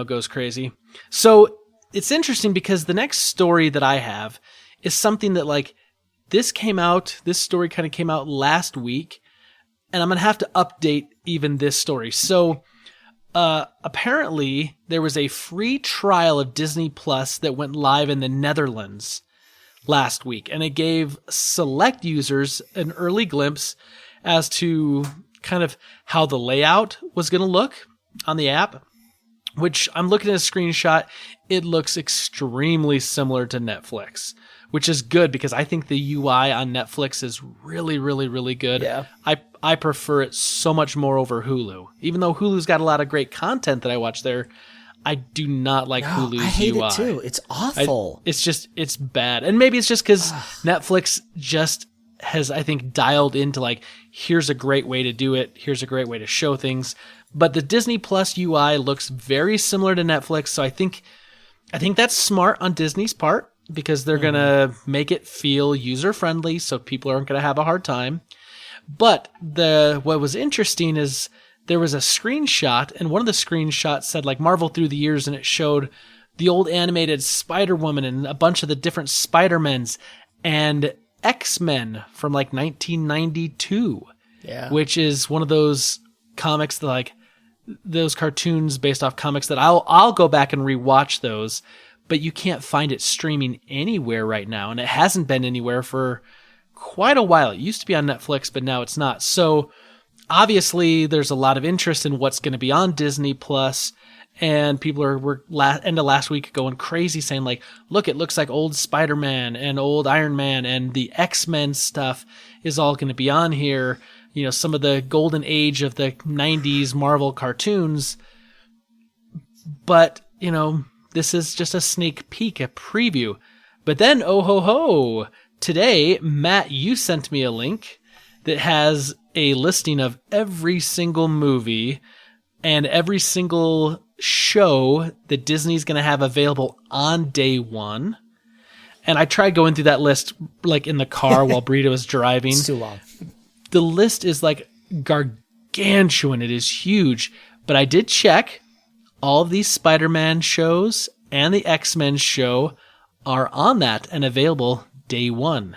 Speaker 1: goes crazy. So it's interesting because the next story that I have is something that like this story kind of came out last week, and I'm going to have to update even this story. So apparently there was a free trial of Disney Plus that went live in the Netherlands last week, and it gave select users an early glimpse as to kind of how the layout was going to look on the app, which I'm looking at a screenshot. It looks extremely similar to Netflix, which is good because I think the UI on Netflix is really, really, really good.
Speaker 2: Yeah.
Speaker 1: I prefer it so much more over Hulu. Even though Hulu's got a lot of great content that I watch there, I do not like Hulu's UI.
Speaker 2: I hate it too. It's awful.
Speaker 1: It's bad. And maybe it's just because Netflix just has, I think, dialed into like, here's a great way to do it. Here's a great way to show things. But the Disney Plus UI looks very similar to Netflix. So I think that's smart on Disney's part, because they're going to make it feel user-friendly so people aren't going to have a hard time. But what was interesting is there was a screenshot, and one of the screenshots said like Marvel through the years, and it showed the old animated Spider-Woman and a bunch of the different Spider-Mens and X-Men from like 1992, which is one of those comics that like those cartoons based off comics that I'll go back and rewatch those. But you can't find it streaming anywhere right now, and it hasn't been anywhere for quite a while. It used to be on Netflix, but now it's not. So obviously there's a lot of interest in what's going to be on Disney Plus, and people were end of last week going crazy saying like, look, it looks like old Spider-Man and old Iron Man and the X-Men stuff is all going to be on here. You know, some of the golden age of the 90s Marvel cartoons. But, you know, this is just a sneak peek, a preview. But then, oh ho ho, today, Matt, you sent me a link that has a listing of every single movie and every single show that Disney's going to have available on day one. And I tried going through that list like in the car while Brita was driving.
Speaker 2: It's too long.
Speaker 1: The list is like gargantuan. It is huge. But I did check. All of these Spider-Man shows and the X-Men show are on that and available day one,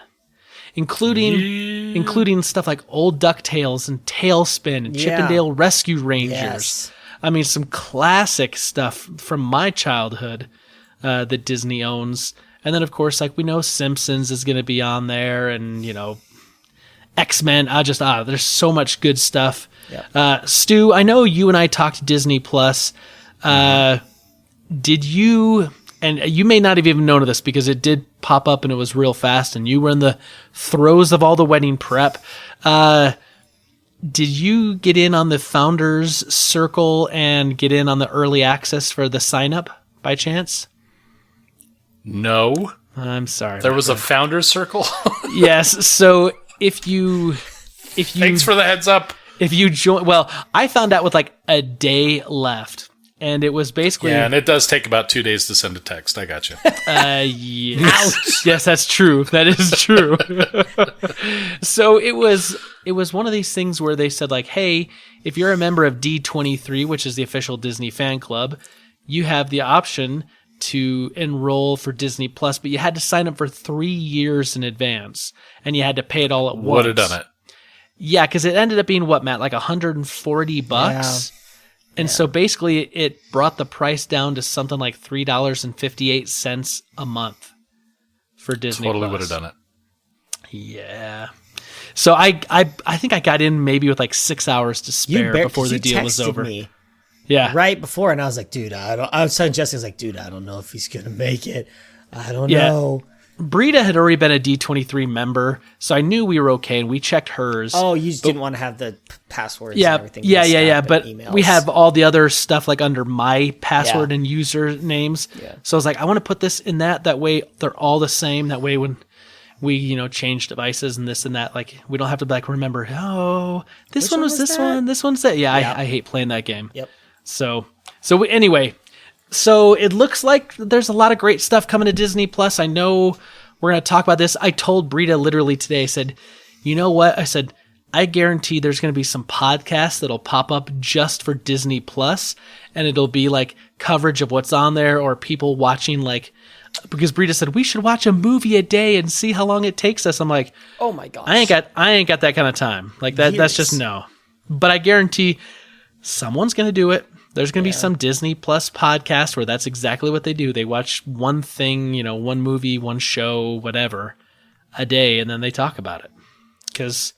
Speaker 1: including stuff like old DuckTales and Tailspin and Chip and Dale Rescue Rangers.
Speaker 2: Yes.
Speaker 1: I mean, some classic stuff from my childhood that Disney owns. And then, of course, like we know Simpsons is going to be on there, and, you know, X-Men. There's so much good stuff. Yep. Stu, I know you and I talked Disney Plus. Did you, and you may not have even known of this because it did pop up and it was real fast and you were in the throes of all the wedding prep. Did you get in on the Founders Circle and get in on the early access for the sign up by chance?
Speaker 3: No.
Speaker 1: I'm sorry.
Speaker 3: There was a Founders Circle?
Speaker 1: Yes. So if you
Speaker 3: Thanks for the heads up.
Speaker 1: If you join, well, I found out with like a day left. And it was basically...
Speaker 3: Yeah, and it does take about 2 days to send a text. I got you.
Speaker 1: Yes. Yes, that's true. That is true. So it was one of these things where they said like, hey, if you're a member of D23, which is the official Disney fan club, you have the option to enroll for Disney Plus, but you had to sign up for 3 years in advance, and you had to pay it all at once.
Speaker 3: Would have done it.
Speaker 1: Yeah, because it ended up being what, Matt, like $140?
Speaker 2: Yeah.
Speaker 1: And so basically it brought the price down to something like $3.58 a month for Disney
Speaker 3: Totally
Speaker 1: Plus.
Speaker 3: would have done it.
Speaker 1: Yeah. So I think I got in maybe with like 6 hours to spare before the deal was over.
Speaker 2: Me
Speaker 1: yeah.
Speaker 2: right before, and I was like, dude, I was telling Jesse, I was like, dude, I don't know if he's going to make it. I don't know.
Speaker 1: Brita had already been a D23 member, so I knew we were okay, and we checked hers.
Speaker 2: Oh, you just didn't want to have the passwords and everything.
Speaker 1: Yeah. But
Speaker 2: emails.
Speaker 1: we have all the other stuff like under my password and user names.
Speaker 2: Yeah.
Speaker 1: So I was like, I want to put this in that. That way they're all the same. That way when we, you know, change devices and this and that, like we don't have to like remember, oh, this
Speaker 2: Which
Speaker 1: one
Speaker 2: one
Speaker 1: was
Speaker 2: was
Speaker 1: this
Speaker 2: that?
Speaker 1: one, this one's that. Yeah, I hate playing that game.
Speaker 2: Yep.
Speaker 1: Anyway, so it looks like there's a lot of great stuff coming to Disney Plus. I know we're going to talk about this. I told Brita literally today, I said, you know what? I said, I guarantee there's going to be some podcasts that'll pop up just for Disney Plus, and it'll be like coverage of what's on there or people watching like, because Brita said we should watch a movie a day and see how long it takes us. I'm like,
Speaker 2: oh my gosh,
Speaker 1: I ain't got that kind of time. Like that. That's just no. But I guarantee someone's going to do it. There's going to be some Disney Plus podcast where that's exactly what they do. They watch one thing, you know, one movie, one show, whatever, a day, and then they talk about it. Because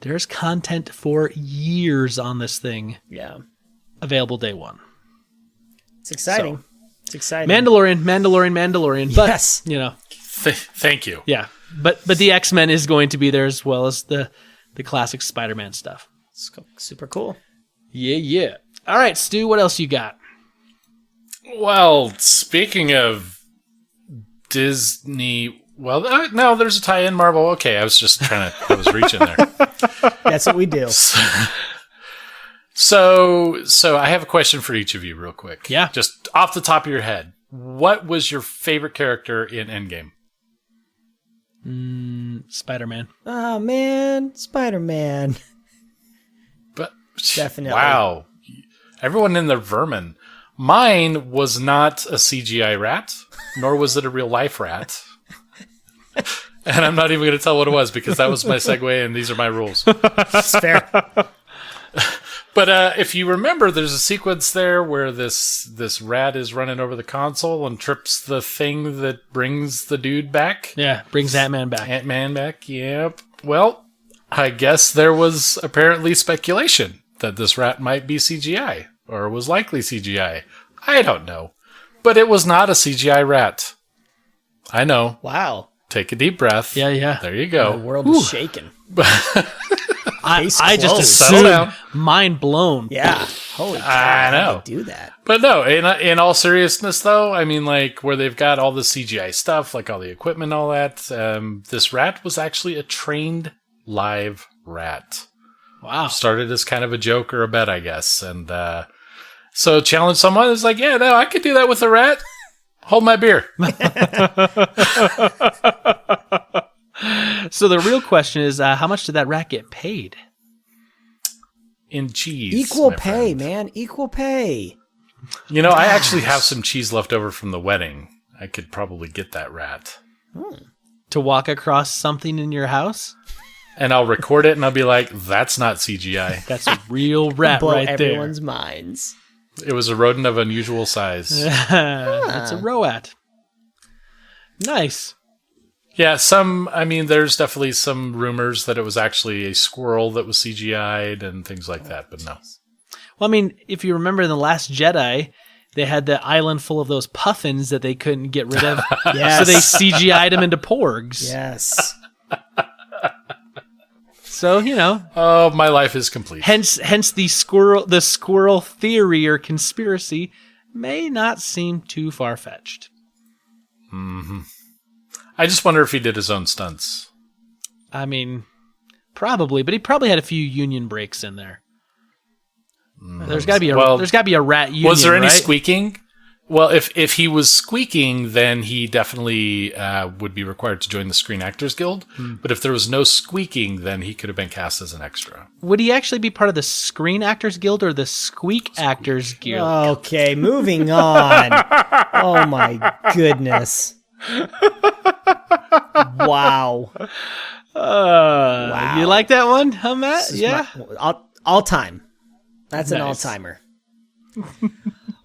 Speaker 1: there's content for years on this thing.
Speaker 2: Yeah.
Speaker 1: Available day one.
Speaker 2: It's exciting.
Speaker 1: So,
Speaker 2: it's exciting.
Speaker 1: Mandalorian. But,
Speaker 2: yes.
Speaker 1: you know.
Speaker 3: Thank you.
Speaker 1: Yeah. But the X-Men is going to be there as well as the classic Spider-Man stuff.
Speaker 2: It's super cool.
Speaker 1: Yeah. All right, Stu, what else you got?
Speaker 3: Well, speaking of Disney, well, no, there's a tie-in Marvel. Okay, I was just I was reaching there.
Speaker 2: That's what we do.
Speaker 3: So I have a question for each of you real quick.
Speaker 1: Yeah.
Speaker 3: Just off the top of your head. What was your favorite character in Endgame?
Speaker 1: Spider-Man.
Speaker 2: Oh, man. Spider-Man.
Speaker 3: But
Speaker 2: Definitely.
Speaker 3: Wow. Everyone in their vermin. Mine was not a CGI rat, nor was it a real life rat. And I'm not even going to tell what it was because that was my segue and these are my rules.
Speaker 2: It's fair.
Speaker 3: But if you remember, there's a sequence there where this rat is running over the console and trips the thing that brings the dude back.
Speaker 1: Yeah, brings Ant-Man back.
Speaker 3: Ant-Man back, yep. Well, I guess there was apparently speculation that this rat might be CGI, or was likely CGI. I don't know. But it was not a CGI rat. I know.
Speaker 2: Wow.
Speaker 3: Take a deep breath.
Speaker 1: Yeah.
Speaker 3: There you go.
Speaker 2: The world is shaking.
Speaker 1: I just
Speaker 3: Settle
Speaker 1: assumed,
Speaker 3: down.
Speaker 1: mind blown.
Speaker 2: Yeah. Holy cow.
Speaker 3: I know.
Speaker 2: How do you do that?
Speaker 3: But no, in all seriousness, though, I mean, like, where they've got all the CGI stuff, like all the equipment and all that, this rat was actually a trained live rat.
Speaker 1: Wow.
Speaker 3: Started as kind of a joke or a bet, I guess. And so challenge someone is like, yeah, no, I could do that with a rat. Hold my beer.
Speaker 1: So the real question is, how much did that rat get paid?
Speaker 3: In cheese.
Speaker 2: Equal
Speaker 3: my
Speaker 2: pay,
Speaker 3: friend.
Speaker 2: man. Equal pay.
Speaker 3: You know, I actually have some cheese left over from the wedding. I could probably get that rat.
Speaker 1: To walk across something in your house?
Speaker 3: And I'll record it and I'll be like, that's not CGI.
Speaker 1: That's a real rat
Speaker 2: Blow
Speaker 1: right there.
Speaker 2: everyone's minds.
Speaker 3: It was a rodent of unusual size.
Speaker 1: That's a roat. Nice.
Speaker 3: Yeah, there's definitely some rumors that it was actually a squirrel that was CGI'd and things like that, but no.
Speaker 1: Well, I mean, if you remember in The Last Jedi, they had the island full of those puffins that they couldn't get rid of.
Speaker 2: Yes.
Speaker 1: So they CGI'd them into porgs.
Speaker 2: Yes.
Speaker 1: So, you know.
Speaker 3: Oh, my life is complete.
Speaker 1: Hence the squirrel theory or conspiracy may not seem too far-fetched.
Speaker 3: Mm-hmm. I just wonder if he did his own stunts.
Speaker 1: I mean, probably, but he probably had a few union breaks in there. There's got to be a rat union.
Speaker 3: Was there any
Speaker 1: right?
Speaker 3: squeaking? Well, if he was squeaking, then he definitely would be required to join the Screen Actors Guild. But if there was no squeaking, then he could have been cast as an extra.
Speaker 1: Would he actually be part of the Screen Actors Guild or the Squeak Actors Guild?
Speaker 2: Okay, moving on. Oh my goodness. Wow. Wow.
Speaker 1: You like that one, huh, Matt?
Speaker 2: This is
Speaker 1: Yeah.
Speaker 2: all time. That's an
Speaker 1: Nice.
Speaker 2: all-timer.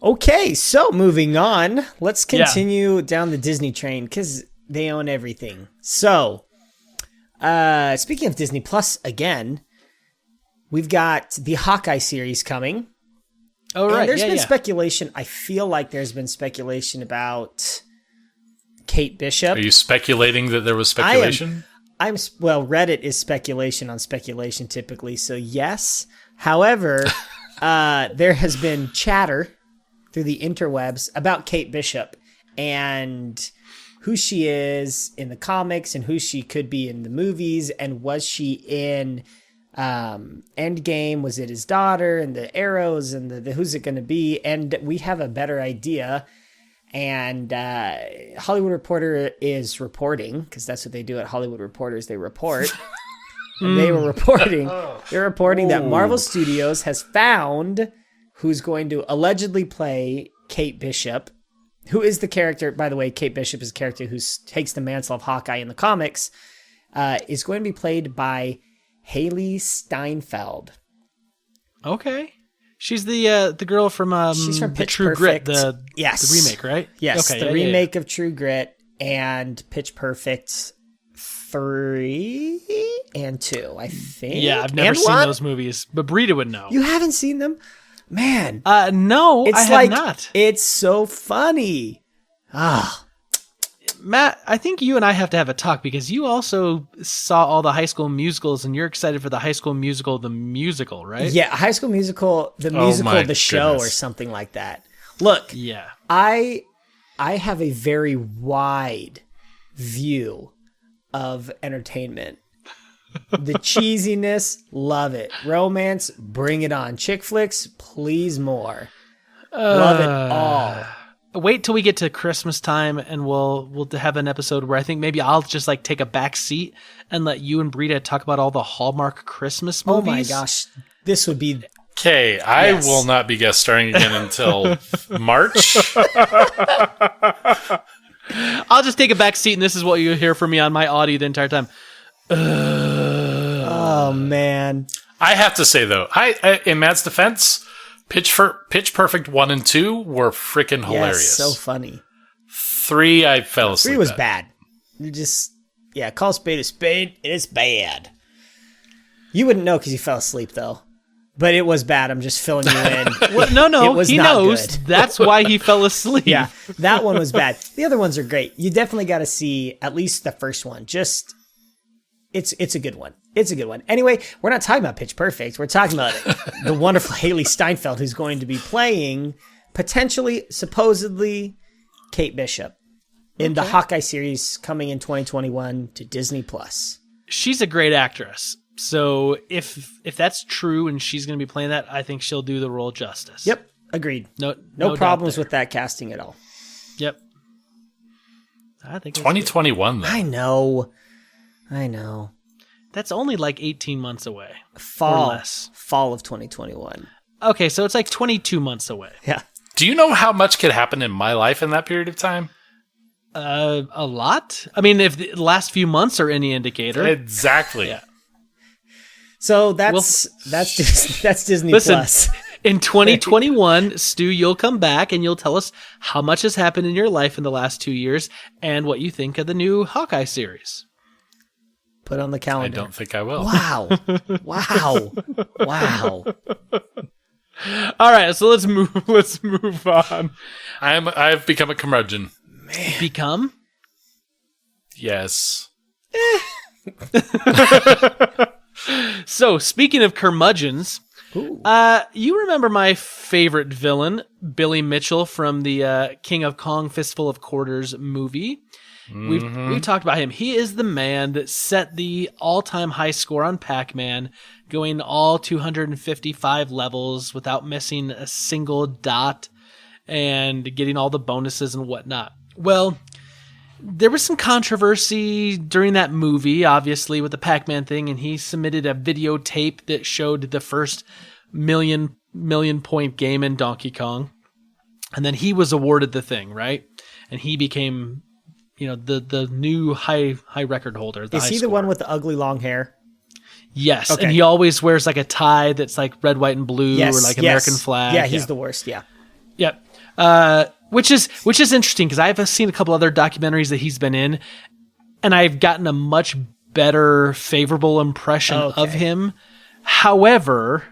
Speaker 2: Okay, so moving on. Let's continue down the Disney train because they own everything. So, speaking of Disney Plus again, we've got the Hawkeye series coming.
Speaker 1: Oh, right.
Speaker 2: And there's been
Speaker 1: yeah.
Speaker 2: speculation. I feel like there's been speculation about Kate Bishop.
Speaker 3: Are you speculating that there was speculation?
Speaker 2: Reddit is speculation on speculation typically, so yes. However, there has been chatter through the interwebs about Kate Bishop and who she is in the comics and who she could be in the movies, and was she in Endgame? Was it his daughter and the arrows and the who's it going to be? And we have a better idea. And Hollywood Reporter is reporting, because that's what they do at Hollywood Reporters. They report. And they were reporting. They're reporting that Marvel Studios has found who's going to allegedly play Kate Bishop, who is the character, by the way. Kate Bishop is a character who takes the mantle of Hawkeye in the comics, is going to be played by Haley Steinfeld.
Speaker 1: Okay. She's the girl from
Speaker 2: She's from Pitch
Speaker 1: True
Speaker 2: Perfect.
Speaker 1: Grit, the remake, right?
Speaker 2: Yes,
Speaker 1: okay,
Speaker 2: the remake of True Grit and Pitch Perfect 3 and 2, I think.
Speaker 1: Yeah, I've never seen those movies, but Brita would know.
Speaker 2: You haven't seen them? Man.
Speaker 1: No, I have not.
Speaker 2: It's so funny.
Speaker 1: Matt, I think you and I have to have a talk because you also saw all the High School Musicals and you're excited for the High School Musical, the musical, right?
Speaker 2: Yeah, High School Musical, the musical, the show,
Speaker 3: goodness.
Speaker 2: or something like that. Look,
Speaker 1: Yeah.
Speaker 2: I have a very wide view of entertainment. The cheesiness, love it. Romance, bring it on. Chick flicks, please more. Love it all.
Speaker 1: Wait till we get to Christmas time and we'll have an episode where I think maybe I'll just like take a back seat and let you and Brita talk about all the Hallmark Christmas movies.
Speaker 2: Oh my gosh. This would be...
Speaker 3: Okay, I
Speaker 2: Yes.
Speaker 3: will not be guest starring again until March.
Speaker 1: I'll just take a back seat and this is what you hear from me on my audio the entire time.
Speaker 2: Oh, man.
Speaker 3: I have to say, though, I in Matt's defense, Pitch Perfect 1 and 2 were freaking hilarious.
Speaker 2: Yes, so funny.
Speaker 3: 3, I fell asleep
Speaker 2: 3 was
Speaker 3: at.
Speaker 2: bad. You just... Yeah, call a spade, and it's bad. You wouldn't know because you fell asleep, though. But it was bad. I'm just filling you in.
Speaker 1: Well, no,
Speaker 2: It was
Speaker 1: he
Speaker 2: not
Speaker 1: knows.
Speaker 2: good.
Speaker 1: That's why he fell asleep.
Speaker 2: Yeah, that one was bad. The other ones are great. You definitely got to see at least the first one. Just, it's a good one. It's a good one. Anyway, we're not talking about Pitch Perfect. We're talking about the wonderful Haley Steinfeld, who's going to be playing, potentially, supposedly, Kate Bishop in the Hawkeye series coming in 2021 to Disney Plus.
Speaker 1: She's a great actress. So if that's true and she's going to be playing that, I think she'll do the role justice.
Speaker 2: Yep, agreed.
Speaker 1: No
Speaker 2: No
Speaker 1: doubt
Speaker 2: problems
Speaker 1: there.
Speaker 2: with that casting at all.
Speaker 1: Yep. I think
Speaker 3: 2021, though.
Speaker 2: I know.
Speaker 1: That's only like 18 months away.
Speaker 2: Fall.
Speaker 1: Or less.
Speaker 2: Fall of 2021.
Speaker 1: Okay, so it's like 22 months away.
Speaker 2: Yeah.
Speaker 3: Do you know how much could happen in my life in that period of time?
Speaker 1: A lot. I mean, if the last few months are any indicator.
Speaker 3: Exactly.
Speaker 1: Yeah.
Speaker 2: So that's Disney
Speaker 1: Listen,
Speaker 2: Plus.
Speaker 1: in 2021, Stu, you'll come back and you'll tell us how much has happened in your life in the last 2 years and what you think of the new Hawkeye series.
Speaker 2: Put on the
Speaker 3: I
Speaker 2: calendar.
Speaker 3: don't think I will.
Speaker 2: Wow.
Speaker 1: All right, so let's move on.
Speaker 3: I've become a curmudgeon.
Speaker 1: Become?
Speaker 3: Yes.
Speaker 1: So, speaking of curmudgeons, you remember my favorite villain, Billy Mitchell from the King of Kong Fistful of Quarters movie. We've talked about him. He is the man that set the all-time high score on Pac-Man, going all 255 levels without missing a single dot and getting all the bonuses and whatnot. Well, there was some controversy during that movie, obviously, with the Pac-Man thing, and he submitted a videotape that showed the first million point game in Donkey Kong. And then he was awarded the thing, right? And he became, the new high record holder.
Speaker 2: Is he the one with the ugly long hair?
Speaker 1: Yes,
Speaker 2: okay.
Speaker 1: And he always wears like a tie that's like red, white, and blue, or like American flag.
Speaker 2: Yeah, he's the worst. Yeah.
Speaker 1: Yep. Which is interesting because I've seen a couple other documentaries that he's been in, and I've gotten a much better favorable impression of him. However,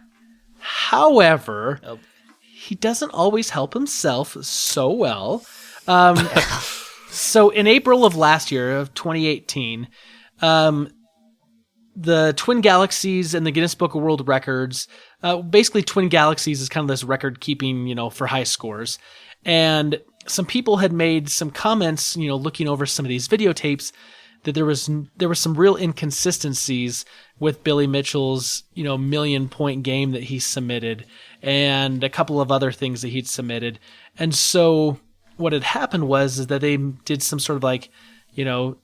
Speaker 1: he doesn't always help himself so well. So in April of last year, of 2018, the Twin Galaxies and the Guinness Book of World Records, basically Twin Galaxies is kind of this record keeping, for high scores. And some people had made some comments, looking over some of these videotapes, that there was some real inconsistencies with Billy Mitchell's, million point game that he submitted and a couple of other things that he'd submitted. And so what had happened was that they did some sort of like,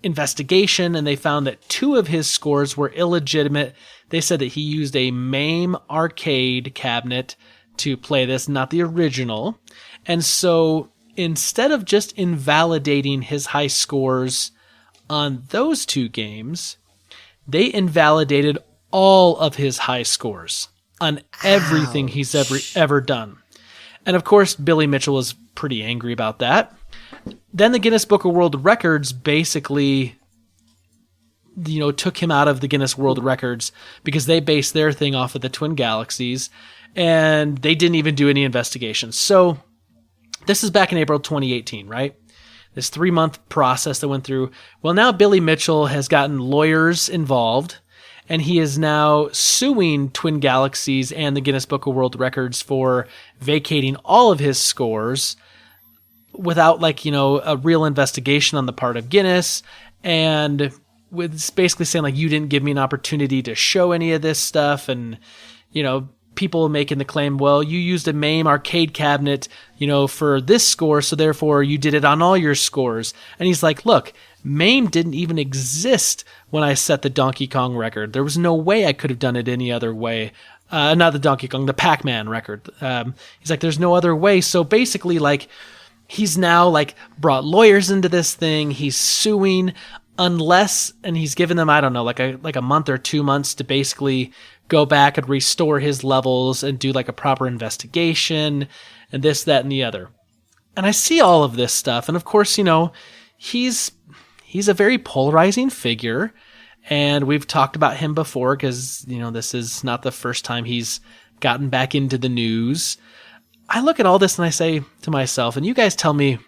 Speaker 1: investigation, and they found that 2 of his scores were illegitimate. They said that he used a MAME arcade cabinet to play this, not the original. And so instead of just invalidating his high scores on those 2 games, they invalidated all of his high scores on everything he's ever done. And of course, Billy Mitchell was pretty angry about that. Then the Guinness Book of World Records basically, took him out of the Guinness World Records because they based their thing off of the Twin Galaxies, and they didn't even do any investigation. So this is back in April 2018, right? This 3-month process that went through. Well, now Billy Mitchell has gotten lawyers involved, and he is now suing Twin Galaxies and the Guinness Book of World Records for vacating all of his scores without a real investigation on the part of Guinness, and with basically saying you didn't give me an opportunity to show any of this stuff. And, people making the claim, well, you used a MAME arcade cabinet, for this score, so therefore you did it on all your scores. And he's like, look, MAME didn't even exist when I set the Donkey Kong record. There was no way I could have done it any other way. Not the Donkey Kong, the Pac-Man record. He's like, there's no other way. So basically, he's now brought lawyers into this thing. He's suing and he's given them, I don't know, like a month or 2 months to basically go back and restore his levels and do a proper investigation and this, that, and the other. And I see all of this stuff. And of course, he's a very polarizing figure. And we've talked about him before because, this is not the first time he's gotten back into the news. I look at all this and I say to myself, and you guys tell me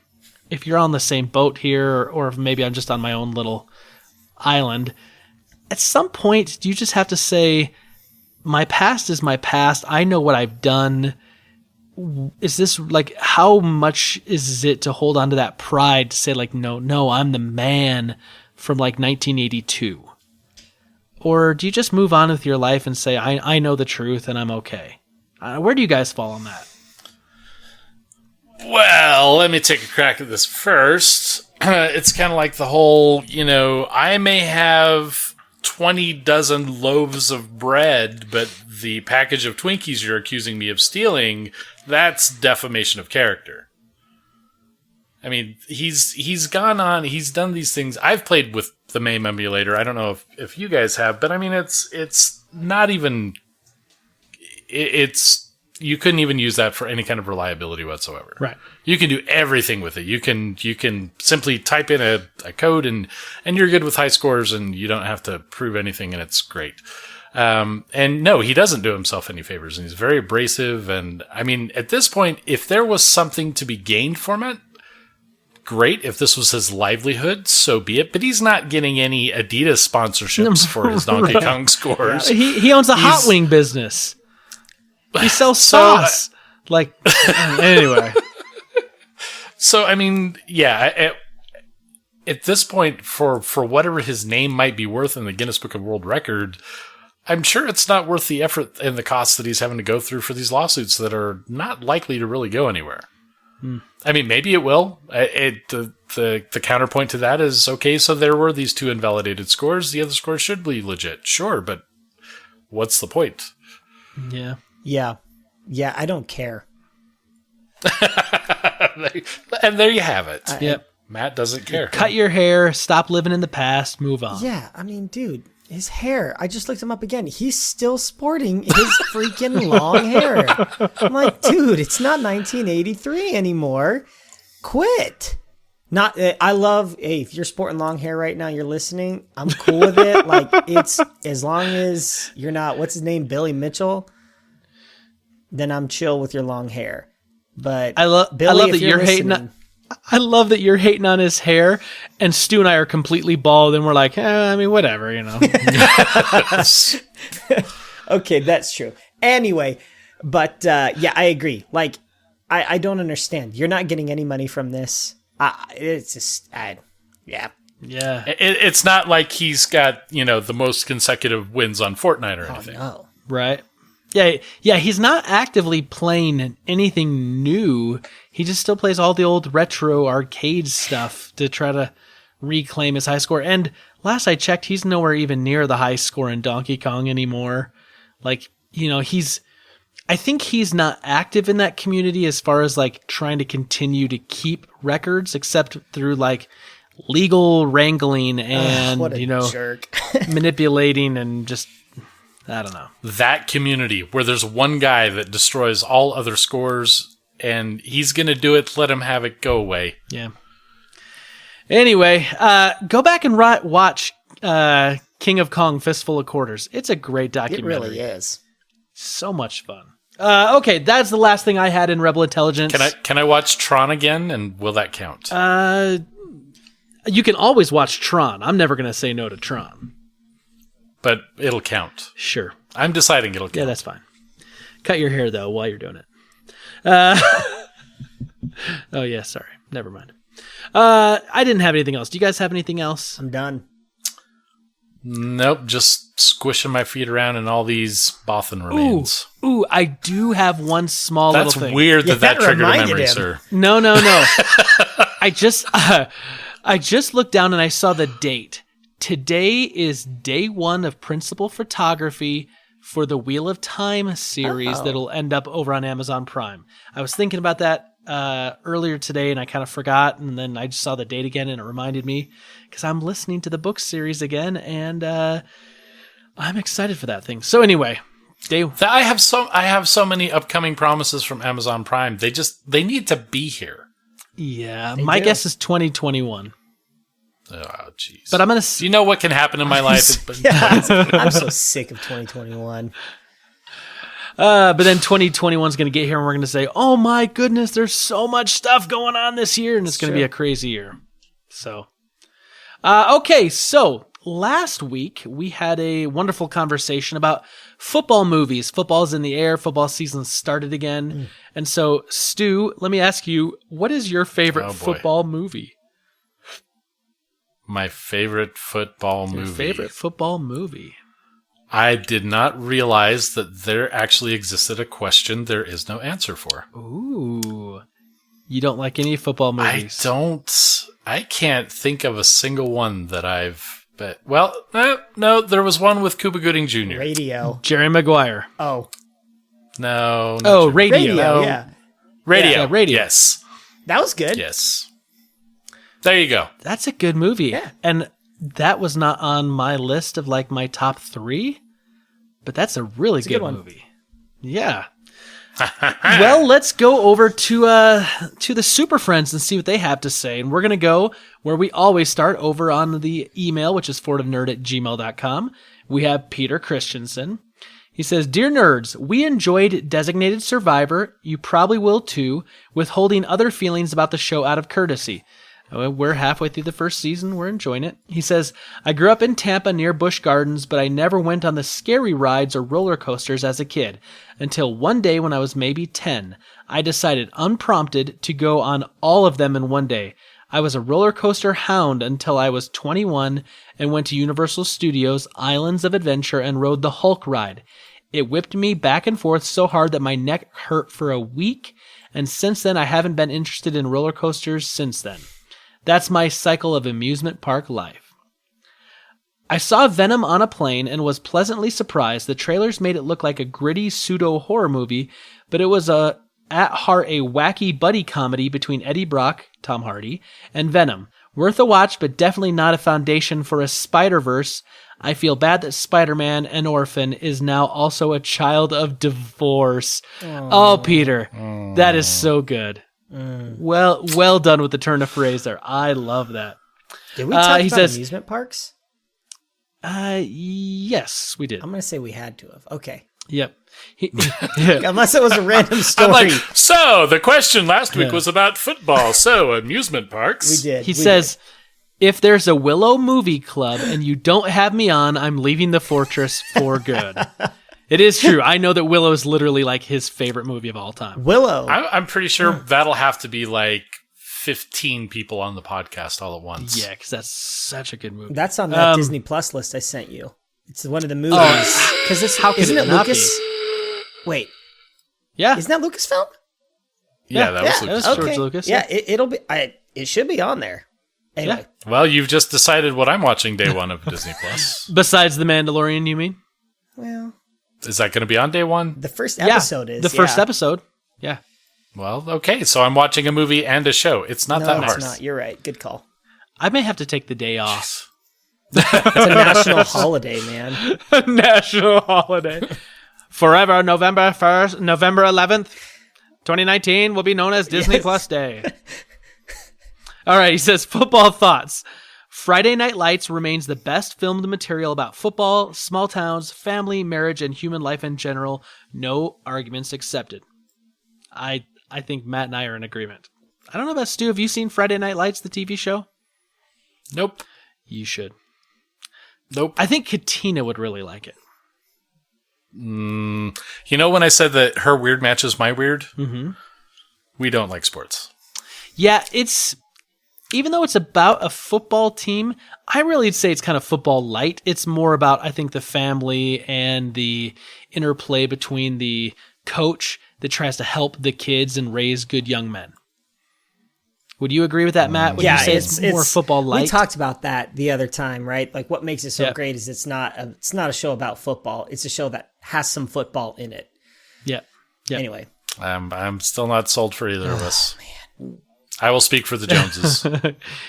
Speaker 1: if you're on the same boat here or if maybe I'm just on my own little island. At some point, do you just have to say, my past is my past. I know what I've done. Is this how much is it to hold on to that pride to say no, I'm the man from 1982? Or do you just move on with your life and say, I know the truth and I'm okay? Where do you guys fall on that?
Speaker 3: Well, let me take a crack at this first. it's kind of like the whole, I may have 20 dozen loaves of bread, but the package of Twinkies you're accusing me of stealing, that's defamation of character. I mean, he's gone on, he's done these things. I've played with the MAME emulator. I don't know if you guys have, but I mean, it's not even, you couldn't even use that for any kind of reliability whatsoever.
Speaker 1: Right.
Speaker 3: You can do everything with it. You can simply type in a code and you're good with high scores, and you don't have to prove anything, and it's great. And no, he doesn't do himself any favors, and he's very abrasive. And I mean, at this point, if there was something to be gained from it, great. If this was his livelihood, so be it. But he's not getting any Adidas sponsorships for his Donkey Kong scores.
Speaker 1: He owns a hot wing business. He sells sauce. Anyway.
Speaker 3: So, I mean, yeah, at this point, for whatever his name might be worth in the Guinness Book of World Record, I'm sure it's not worth the effort and the costs that he's having to go through for these lawsuits that are not likely to really go anywhere. I mean, maybe it will. The counterpoint to that is, okay, so there were these 2 invalidated scores. The other scores should be legit. Sure, but what's the point?
Speaker 1: Yeah.
Speaker 2: Yeah, I don't care.
Speaker 3: And there you have it.
Speaker 1: Yep.
Speaker 3: Matt doesn't care.
Speaker 1: Cut your hair, stop living in the past, move on.
Speaker 2: Yeah, I mean, dude, his hair. I just looked him up again. He's still sporting his freaking long hair. I'm like, dude, it's not 1983 anymore. Quit. I love, hey, if you're sporting long hair right now, you're listening, I'm cool with it. Like, it's, as long as you're not, what's his name, Billy Mitchell, then I'm chill with your long hair. But
Speaker 1: I love that you're hating. I love that you're hating on his hair, and Stu and I are completely bald, and we're like, I mean, whatever,
Speaker 2: Okay, that's true. Anyway, but yeah, I agree. Like, I don't understand. You're not getting any money from this. It's just, yeah.
Speaker 3: It's not like he's got, the most consecutive wins on Fortnite or anything.
Speaker 2: No.
Speaker 1: Right. Yeah, he's not actively playing anything new. He just still plays all the old retro arcade stuff to try to reclaim his high score. And last I checked, he's nowhere even near the high score in Donkey Kong anymore. Like, I think he's not active in that community as far as like trying to continue to keep records, except through like legal wrangling and,
Speaker 2: what a jerk.
Speaker 1: manipulating and just, I don't know.
Speaker 3: That community where there's one guy that destroys all other scores, and he's going to do it. Let him have it. Go away.
Speaker 1: Yeah. Anyway, go back and watch King of Kong Fistful of Quarters. It's a great documentary.
Speaker 2: It really is.
Speaker 1: So much fun. Okay, that's the last thing I had in Rebel Intelligence.
Speaker 3: Can I watch Tron again, and will that count?
Speaker 1: You can always watch Tron. I'm never going to say no to Tron.
Speaker 3: But it'll count.
Speaker 1: Sure.
Speaker 3: I'm deciding it'll count.
Speaker 1: Yeah, that's fine. Cut your hair, though, while you're doing it. Oh, yeah, sorry. Never mind. I didn't have anything else. Do you guys have anything else?
Speaker 2: I'm done.
Speaker 3: Nope, just squishing my feet around in all these Bothan remains.
Speaker 1: Ooh, I do have one small little thing.
Speaker 3: That's weird that triggered a memory,
Speaker 1: him.
Speaker 3: sir.
Speaker 1: No. I just looked down and I saw the date. Today is day 1 of principal photography for the Wheel of Time series that'll end up over on Amazon Prime. I was thinking about that earlier today, and I kind of forgot, and then I just saw the date again, and it reminded me because I'm listening to the book series again, and I'm excited for that thing. So anyway,
Speaker 3: I have so many upcoming promises from Amazon Prime. They need to be here.
Speaker 1: Yeah, my guess is 2021.
Speaker 3: Oh, jeez.
Speaker 1: But I'm gonna.
Speaker 3: Do you know what can happen in my life?
Speaker 2: I'm so sick of 2021.
Speaker 1: But then 2021 is going to get here, and we're going to say, "Oh my goodness, there's so much stuff going on this year, and it's going to be a crazy year." So, okay. So last week we had a wonderful conversation about football movies. Football's in the air. Football season started again, and so Stu, let me ask you, what is your favorite football movie?
Speaker 3: My favorite football movie.
Speaker 1: Your favorite football movie.
Speaker 3: I did not realize that there actually existed a question there is no answer for.
Speaker 1: Ooh. You don't like any football movies?
Speaker 3: I don't. I can't think of a single one that I've... But, well, no, there was one with Cuba Gooding Jr.
Speaker 2: Radio.
Speaker 1: Jerry Maguire.
Speaker 2: Oh.
Speaker 3: No.
Speaker 1: Oh,
Speaker 3: Jerry.
Speaker 1: Radio.
Speaker 2: Radio, yeah.
Speaker 3: Radio.
Speaker 1: Yeah, Radio.
Speaker 3: Yes.
Speaker 2: That was good.
Speaker 3: Yes. There you go.
Speaker 1: That's a good movie.
Speaker 2: Yeah.
Speaker 1: And that was not on my list of like my top 3, but that's a really good
Speaker 2: one.
Speaker 1: movie. Yeah. Well, let's go over to the Super Friends and see what they have to say. And we're going to go where we always start, over on the email, which is fortivenerd@gmail.com. We have Peter Christensen. He says, Dear Nerds, we enjoyed Designated Survivor. You probably will too, withholding other feelings about the show out of courtesy. We're halfway through the first season. We're enjoying it. He says, I grew up in Tampa near Busch Gardens, but I never went on the scary rides or roller coasters as a kid. Until one day when I was maybe 10, I decided unprompted to go on all of them in one day. I was a roller coaster hound until I was 21 and went to Universal Studios Islands of Adventure and rode the Hulk ride. It whipped me back and forth so hard that my neck hurt for a week, and since then I haven't been interested in roller coasters since then. That's my cycle of amusement park life. I saw Venom on a plane and was pleasantly surprised. The trailers made it look like a gritty pseudo-horror movie, but it was at heart a wacky buddy comedy between Eddie Brock, Tom Hardy, and Venom. Worth a watch, but definitely not a foundation for a Spider-Verse. I feel bad that Spider-Man, an orphan, is now also a child of divorce. Oh, Peter, that is so good. Well done with the turn of phrase there. I love that.
Speaker 2: Did we talk about amusement parks?
Speaker 1: Yes, we did.
Speaker 2: I'm going to say we had to have. Okay.
Speaker 1: Yep.
Speaker 2: Unless it was a random story.
Speaker 3: I'm like, so the question last week was about football. So amusement parks.
Speaker 2: We did.
Speaker 1: He says, if there's a Willow movie club and you don't have me on, I'm leaving the fortress for good. It is true. I know that Willow is literally like his favorite movie of all time.
Speaker 2: Willow.
Speaker 3: I'm pretty sure that'll have to be like 15 people on the podcast all at once.
Speaker 1: Yeah, because that's such a good movie.
Speaker 2: That's on that Disney Plus list I sent you. It's one of the movies. Because isn't it
Speaker 1: not
Speaker 2: Lucas? Wait.
Speaker 1: Yeah.
Speaker 2: Isn't that Lucasfilm?
Speaker 3: Yeah, that was Lucas.
Speaker 1: That was George Lucas.
Speaker 2: Yeah, it'll be. It should be on there. Anyway.
Speaker 1: Yeah.
Speaker 3: Well, you've just decided what I'm watching day one of Disney Plus.
Speaker 1: Besides The Mandalorian, you mean?
Speaker 2: Well,
Speaker 3: is that going to be on day one?
Speaker 2: the first episode is.
Speaker 1: The first episode. Yeah.
Speaker 3: Well, okay. So I'm watching a movie and a show. It's not that hard.
Speaker 2: It's not. You're right. Good call.
Speaker 1: I may have to take the day off.
Speaker 2: It's a national holiday, man.
Speaker 1: A national holiday. Forever, November 1st, November 11th, 2019 will be known as Disney Plus Day. All right, he says, football thoughts. Friday Night Lights remains the best filmed material about football, small towns, family, marriage, and human life in general. No arguments accepted. I think Matt and I are in agreement. I don't know about Stu. Have you seen Friday Night Lights, the TV show?
Speaker 3: Nope.
Speaker 1: You should.
Speaker 3: Nope.
Speaker 1: I think Katina would really like it.
Speaker 3: You know when I said that her weird matches my weird?
Speaker 1: Mm-hmm.
Speaker 3: We don't like sports.
Speaker 1: Yeah, even though it's about a football team, I really say it's kind of football light. It's more about, I think, the family and the interplay between the coach that tries to help the kids and raise good young men. Would you agree with that, Matt? Would you say it's more football light?
Speaker 2: We talked about that the other time, right? Like what makes it so great is it's not a show about football. It's a show that has some football in it.
Speaker 1: Yeah.
Speaker 2: Anyway.
Speaker 3: I'm still not sold for either of us. Man. I will speak for the Joneses.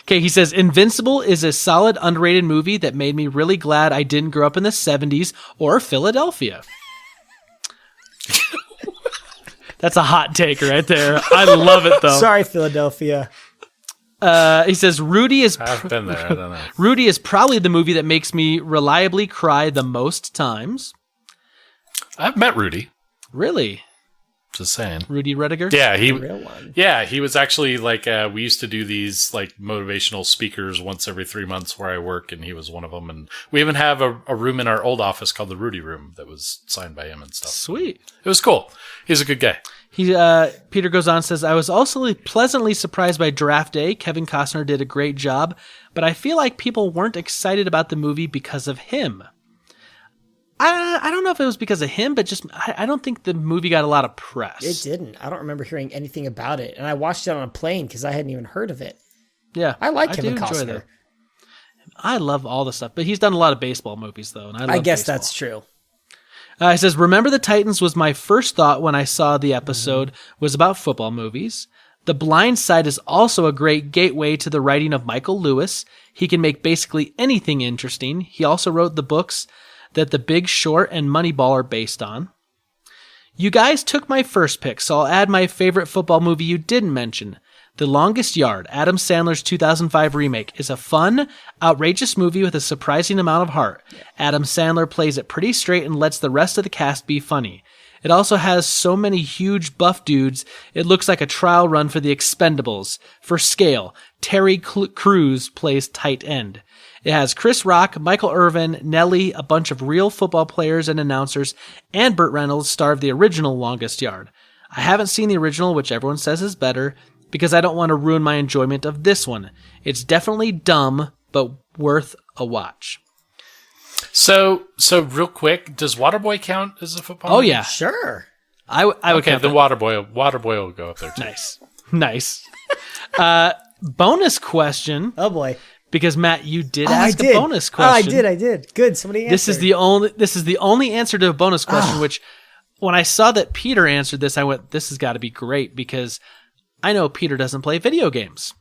Speaker 1: Okay, he says, Invincible is a solid, underrated movie that made me really glad I didn't grow up in the 70s or Philadelphia. That's a hot take right there. I love it, though.
Speaker 2: Sorry, Philadelphia.
Speaker 1: He says, Rudy is...
Speaker 3: I've been there. I don't know.
Speaker 1: Rudy is probably the movie that makes me reliably cry the most times.
Speaker 3: I've met Rudy.
Speaker 1: Really?
Speaker 3: Just saying.
Speaker 1: Rudy Rediger?
Speaker 3: Yeah,
Speaker 2: real one.
Speaker 3: Yeah, he was actually like, we used to do these like motivational speakers once every 3 months where I work, and he was one of them. And we even have a room in our old office called the Rudy Room that was signed by him and stuff.
Speaker 1: Sweet.
Speaker 3: It was cool. He's a good guy.
Speaker 1: Peter goes on and says, I was also pleasantly surprised by Draft Day. Kevin Costner did a great job, but I feel like people weren't excited about the movie because of him. I don't know if it was because of him, but just I don't think the movie got a lot of press.
Speaker 2: It didn't. I don't remember hearing anything about it. And I watched it on a plane because I hadn't even heard of it.
Speaker 1: Yeah,
Speaker 2: I like
Speaker 1: do
Speaker 2: Kevin
Speaker 1: enjoy
Speaker 2: Costner.
Speaker 1: that. I love all the stuff, but he's done a lot of baseball movies though, and I
Speaker 2: guess
Speaker 1: baseball.
Speaker 2: that's true.
Speaker 1: He says, "Remember the Titans was my first thought when I saw the episode was about football movies. The Blind Side is also a great gateway to the writing of Michael Lewis. He can make basically anything interesting. He also wrote the books that The Big Short and Moneyball are based on. You guys took my first pick, so I'll add my favorite football movie you didn't mention. The Longest Yard, Adam Sandler's 2005 remake, is a fun, outrageous movie with a surprising amount of heart. Adam Sandler plays it pretty straight and lets the rest of the cast be funny. It also has so many huge buff dudes, it looks like a trial run for the Expendables. For scale, Terry Crews plays tight end. It has Chris Rock, Michael Irvin, Nelly, a bunch of real football players and announcers, and Burt Reynolds, star of the original Longest Yard. I haven't seen the original, which everyone says is better, because I don't want to ruin my enjoyment of this one. It's definitely dumb, but worth a watch."
Speaker 3: So real quick, does Waterboy count as a football?
Speaker 1: Oh
Speaker 3: movie?
Speaker 1: yeah,
Speaker 2: Sure.
Speaker 1: I would
Speaker 3: Okay,
Speaker 1: count
Speaker 3: the
Speaker 1: that.
Speaker 3: Waterboy will go up there too.
Speaker 1: Nice. Bonus question,
Speaker 2: Oh boy.
Speaker 1: because Matt, you did
Speaker 2: I
Speaker 1: ask
Speaker 2: did.
Speaker 1: a bonus question.
Speaker 2: I did. Good. Somebody answered.
Speaker 1: This is the only answer to a bonus question. Which, when I saw that Peter answered this, I went, "This has got to be great," because I know Peter doesn't play video games.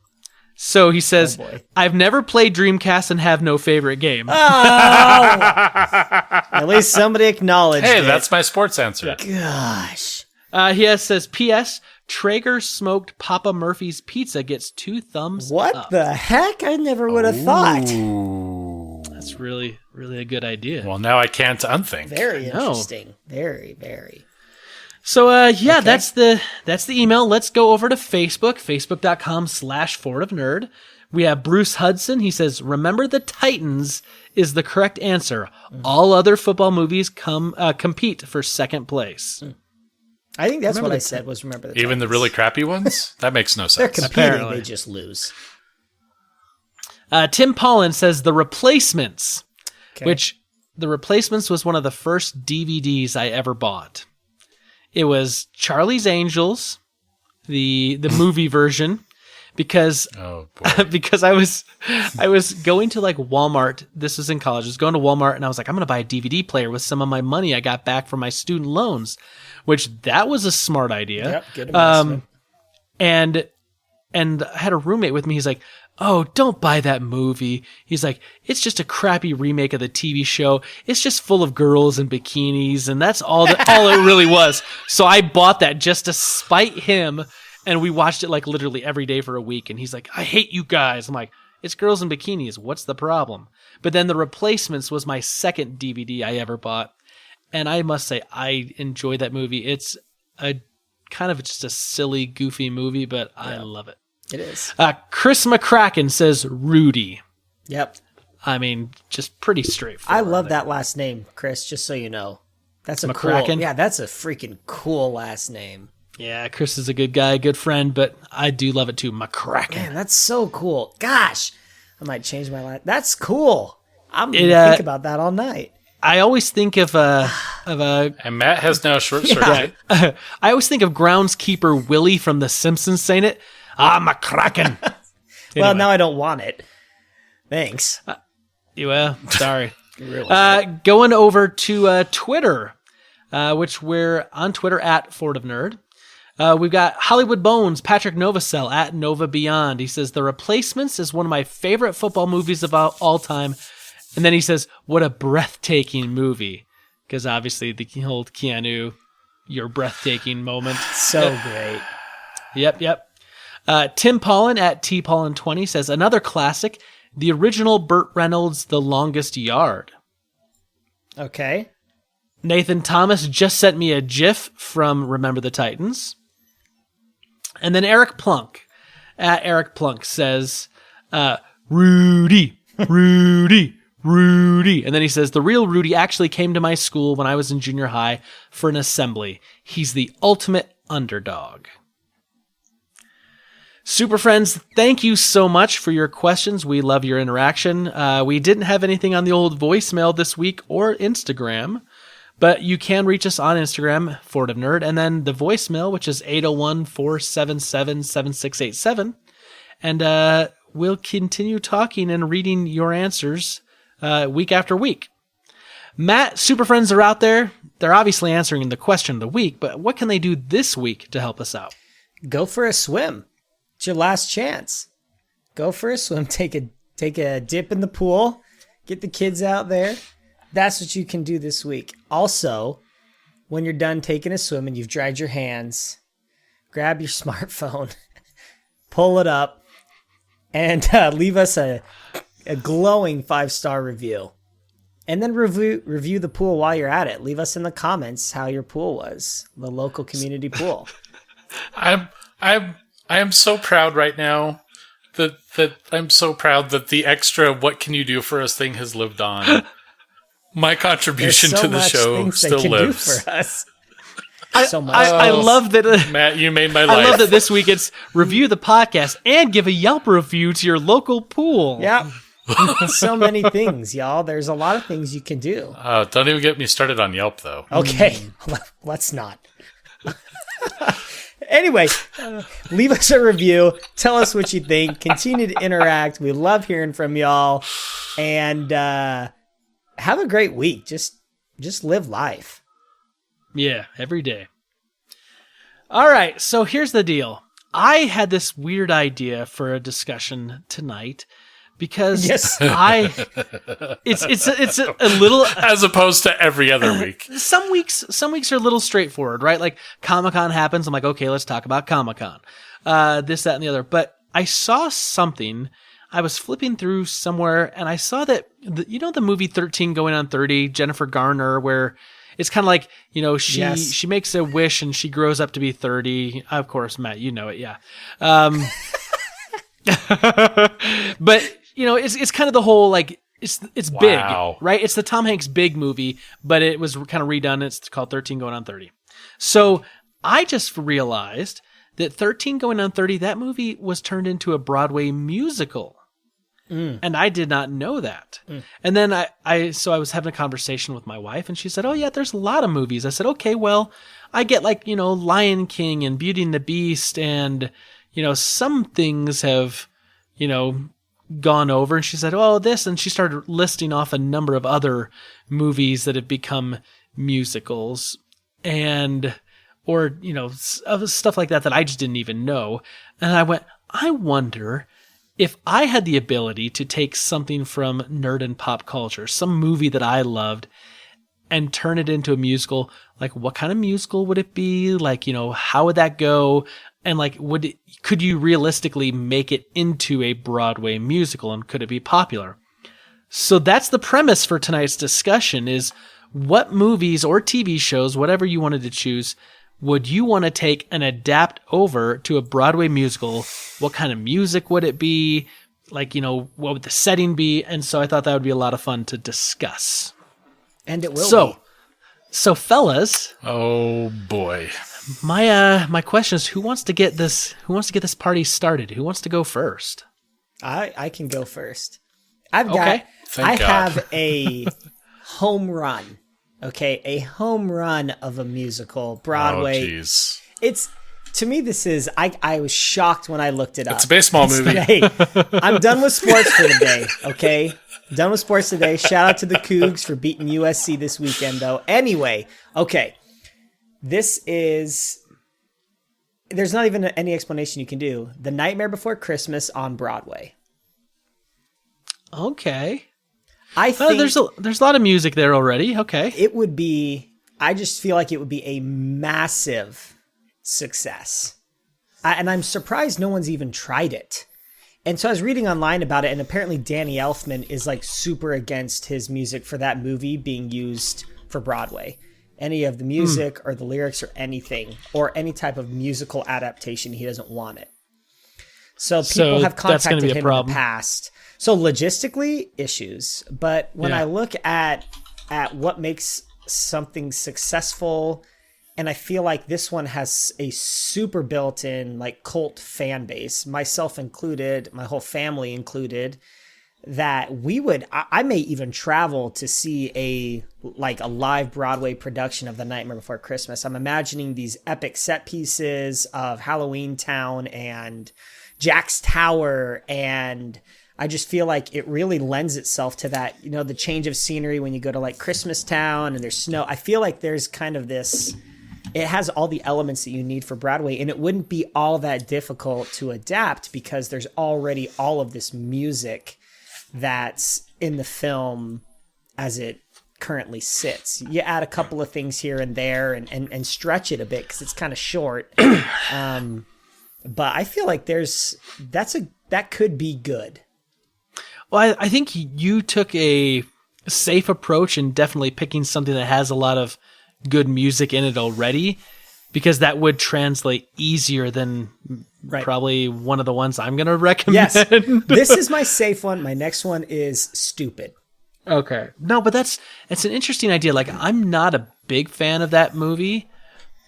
Speaker 1: So he says,
Speaker 2: Oh, boy.
Speaker 1: "I've never played Dreamcast and have no favorite game."
Speaker 2: At least somebody acknowledged
Speaker 3: Hey,
Speaker 2: it.
Speaker 3: that's my sports answer.
Speaker 2: Gosh.
Speaker 1: Says, "P.S. Traeger smoked Papa Murphy's pizza gets 2 thumbs
Speaker 2: What
Speaker 1: up."
Speaker 2: the heck? I never would have thought.
Speaker 1: That's really, really a good idea.
Speaker 3: Well, now I can't unthink.
Speaker 2: Very
Speaker 1: know.
Speaker 2: interesting. Very, very.
Speaker 1: So, that's the email. Let's go over to Facebook, facebook.com/ForwardOfNerd. We have Bruce Hudson. He says, "Remember the Titans is the correct answer. All other football movies compete for second place."
Speaker 2: I think that's
Speaker 1: Remember
Speaker 2: what I
Speaker 1: the
Speaker 2: said was remember the
Speaker 3: Even the
Speaker 2: Titans.
Speaker 3: really crappy ones? That makes no
Speaker 2: They're
Speaker 3: sense.
Speaker 2: competing,
Speaker 1: Apparently.
Speaker 2: they just lose.
Speaker 1: Tim Paulin says, "The Replacements,"
Speaker 2: Okay.
Speaker 1: which The Replacements was one of the first DVDs I ever bought. It was Charlie's Angels, the movie version, because
Speaker 3: Oh, boy.
Speaker 1: because I was going to like Walmart. This was in college. I was going to Walmart and I was like, I'm going to buy a DVD player with some of my money I got back from my student loans, which that was a smart idea.
Speaker 2: Yep, good investment.
Speaker 1: And I had a roommate with me. He's like, "Oh, don't buy that movie." He's like, "It's just a crappy remake of the TV show. It's just full of girls in bikinis, and that's all it really was." So I bought that just to spite him, and we watched it like literally every day for a week. And he's like, "I hate you guys." I'm like, "It's girls in bikinis. What's the problem?" But then The Replacements was my second DVD I ever bought, and I must say I enjoyed that movie. It's a kind of just a silly, goofy movie, but I love it.
Speaker 2: It is.
Speaker 1: Chris McCracken says Rudy.
Speaker 2: Yep.
Speaker 1: I mean, just pretty straightforward.
Speaker 2: I love that last name, Chris, just so you know. That's a
Speaker 1: McCracken?
Speaker 2: cool. Yeah, that's a freaking cool last name.
Speaker 1: Yeah, Chris is a good guy, good friend, but I do love it too. McCracken.
Speaker 2: Man, that's so cool. Gosh, I might change my life. That's cool. I'm going
Speaker 1: It,
Speaker 2: to think about that all night.
Speaker 1: I always think of a
Speaker 3: And Matt has now short circuited.
Speaker 1: I always think of groundskeeper Willie from The Simpsons saying it. McCracken.
Speaker 2: Well, now I don't want it. Thanks.
Speaker 1: Well, sorry. Going over to Twitter, which we're on Twitter at Ford of Nerd. We've got Hollywood Bones, Patrick Novacell at Nova Beyond. He says, "The Replacements is one of my favorite football movies of all time." And then he says, "What a breathtaking movie." Because obviously the old Keanu, your breathtaking moment.
Speaker 2: So great.
Speaker 1: Yep. Tim Paulin at TPaulin20 says, "Another classic, the original Burt Reynolds' The Longest Yard."
Speaker 2: Okay.
Speaker 1: Nathan Thomas just sent me a GIF from Remember the Titans. And then Eric Plunk at Eric Plunk says, Rudy. And then he says, "The real Rudy actually came to my school when I was in junior high for an assembly. He's the ultimate underdog." Super friends, thank you so much for your questions. We love your interaction. We didn't have anything on the old voicemail this week or Instagram, but you can reach us on Instagram, Ford of Nerd, and then the voicemail, which is 801-477-7687. And we'll continue talking and reading your answers week after week. Matt, Super Friends are out there. They're obviously answering the question of the week, but what can they do this week to help us out?
Speaker 2: Go for a swim. It's your last chance. Go for a swim. Take a dip in the pool. Get the kids out there. That's what you can do this week. Also, when you're done taking a swim and you've dried your hands, grab your smartphone, pull it up, and leave us a glowing 5-star review. And then review the pool while you're at it. Leave us in the comments how your pool was, the local community pool.
Speaker 3: I am so proud right now that I'm so proud that the extra "what can you do for us" thing has lived on. My contribution to the show still lives.
Speaker 2: For us.
Speaker 1: I love that.
Speaker 3: Matt, you made my life.
Speaker 1: I love that this week it's review the podcast and give a Yelp review to your local pool.
Speaker 2: Yeah. So many things, y'all. There's a lot of things you can do.
Speaker 3: Don't even get me started on Yelp, though.
Speaker 2: Okay, let's not. Anyway, leave us a review. Tell us what you think. Continue to interact. We love hearing from y'all. And have a great week. Just live life.
Speaker 1: Yeah, every day. All right, so here's the deal. I had this weird idea for a discussion tonight. Because
Speaker 2: yes.
Speaker 1: It's a little
Speaker 3: as opposed to every other week.
Speaker 1: Some weeks are a little straightforward, right? Like Comic-Con happens, I'm like, okay, let's talk about Comic-Con. This, that, and the other. But I saw something. I was flipping through somewhere, and I saw that the movie 13 Going on 30, Jennifer Garner, where it's kind of like she makes a wish and she grows up to be 30. Of course, Matt, you know it, yeah. But. It's kind of the whole, like, it's big, right? It's the Tom Hanks Big movie, but it was kind of redone. It's called 13 Going on 30. So I just realized that 13 Going on 30, that movie was turned into a Broadway musical. And I did not know that. And then I was having a conversation with my wife, and she said, oh, yeah, there's a lot of movies. I said, okay, well, I get, like, Lion King and Beauty and the Beast, and, some things have, gone over. And she said, oh, this, and she started listing off a number of other movies that have become musicals or stuff like that I just didn't even know. And I went, I wonder if I had the ability to take something from nerd and pop culture, some movie that I loved, and turn it into a musical, like what kind of musical would it be? Like, how would that go? And like, could you realistically make it into a Broadway musical, and could it be popular? So that's the premise for tonight's discussion: is what movies or TV shows, whatever you wanted to choose, would you want to take and adapt over to a Broadway musical? What kind of music would it be? Like, what would the setting be? And so I thought that would be a lot of fun to discuss.
Speaker 2: And it will be.
Speaker 1: So fellas.
Speaker 3: Oh boy.
Speaker 1: My question is, who wants to get this party started? Who wants to go first?
Speaker 2: I can go first. I have a home run. Okay, a home run of a musical, Broadway.
Speaker 3: Oh, jeez.
Speaker 2: To me, this is, I was shocked when I looked it up.
Speaker 3: It's a baseball movie.
Speaker 2: Hey, I'm done with sports for the day, okay? Done with sports today. Shout out to the Cougs for beating USC this weekend, though. Anyway, okay. There's not even any explanation you can do. The Nightmare Before Christmas on Broadway.
Speaker 1: Okay.
Speaker 2: I think
Speaker 1: there's a lot of music there already. Okay.
Speaker 2: I just feel like it would be a massive success. And I'm surprised no one's even tried it. And so I was reading online about it, and apparently Danny Elfman is like super against his music for that movie being used for Broadway. Any of the music or the lyrics or anything, or any type of musical adaptation, he doesn't want it. So people have contacted him in the past. So logistically, issues. But when I look at what makes something successful, and I feel like this one has a super built-in like cult fan base, myself included, my whole family included. that I may even travel to see a live Broadway production of The Nightmare Before Christmas. I'm imagining these epic set pieces of Halloween Town and Jack's Tower, and I just feel like it really lends itself to that, the change of scenery when you go to like Christmas Town and there's snow. I feel like there's kind of this, it has all the elements that you need for Broadway, and it wouldn't be all that difficult to adapt because there's already all of this music that's in the film as it currently sits. You add a couple of things here and there and stretch it a bit because it's kind of short. But I feel like that could be good.
Speaker 1: Well, I think you took a safe approach in definitely picking something that has a lot of good music in it already, because that would translate easier than probably one of the ones I'm going to recommend.
Speaker 2: Yes, this is my safe one. My next one is Stupid.
Speaker 1: Okay. No, but it's an interesting idea. Like, I'm not a big fan of that movie,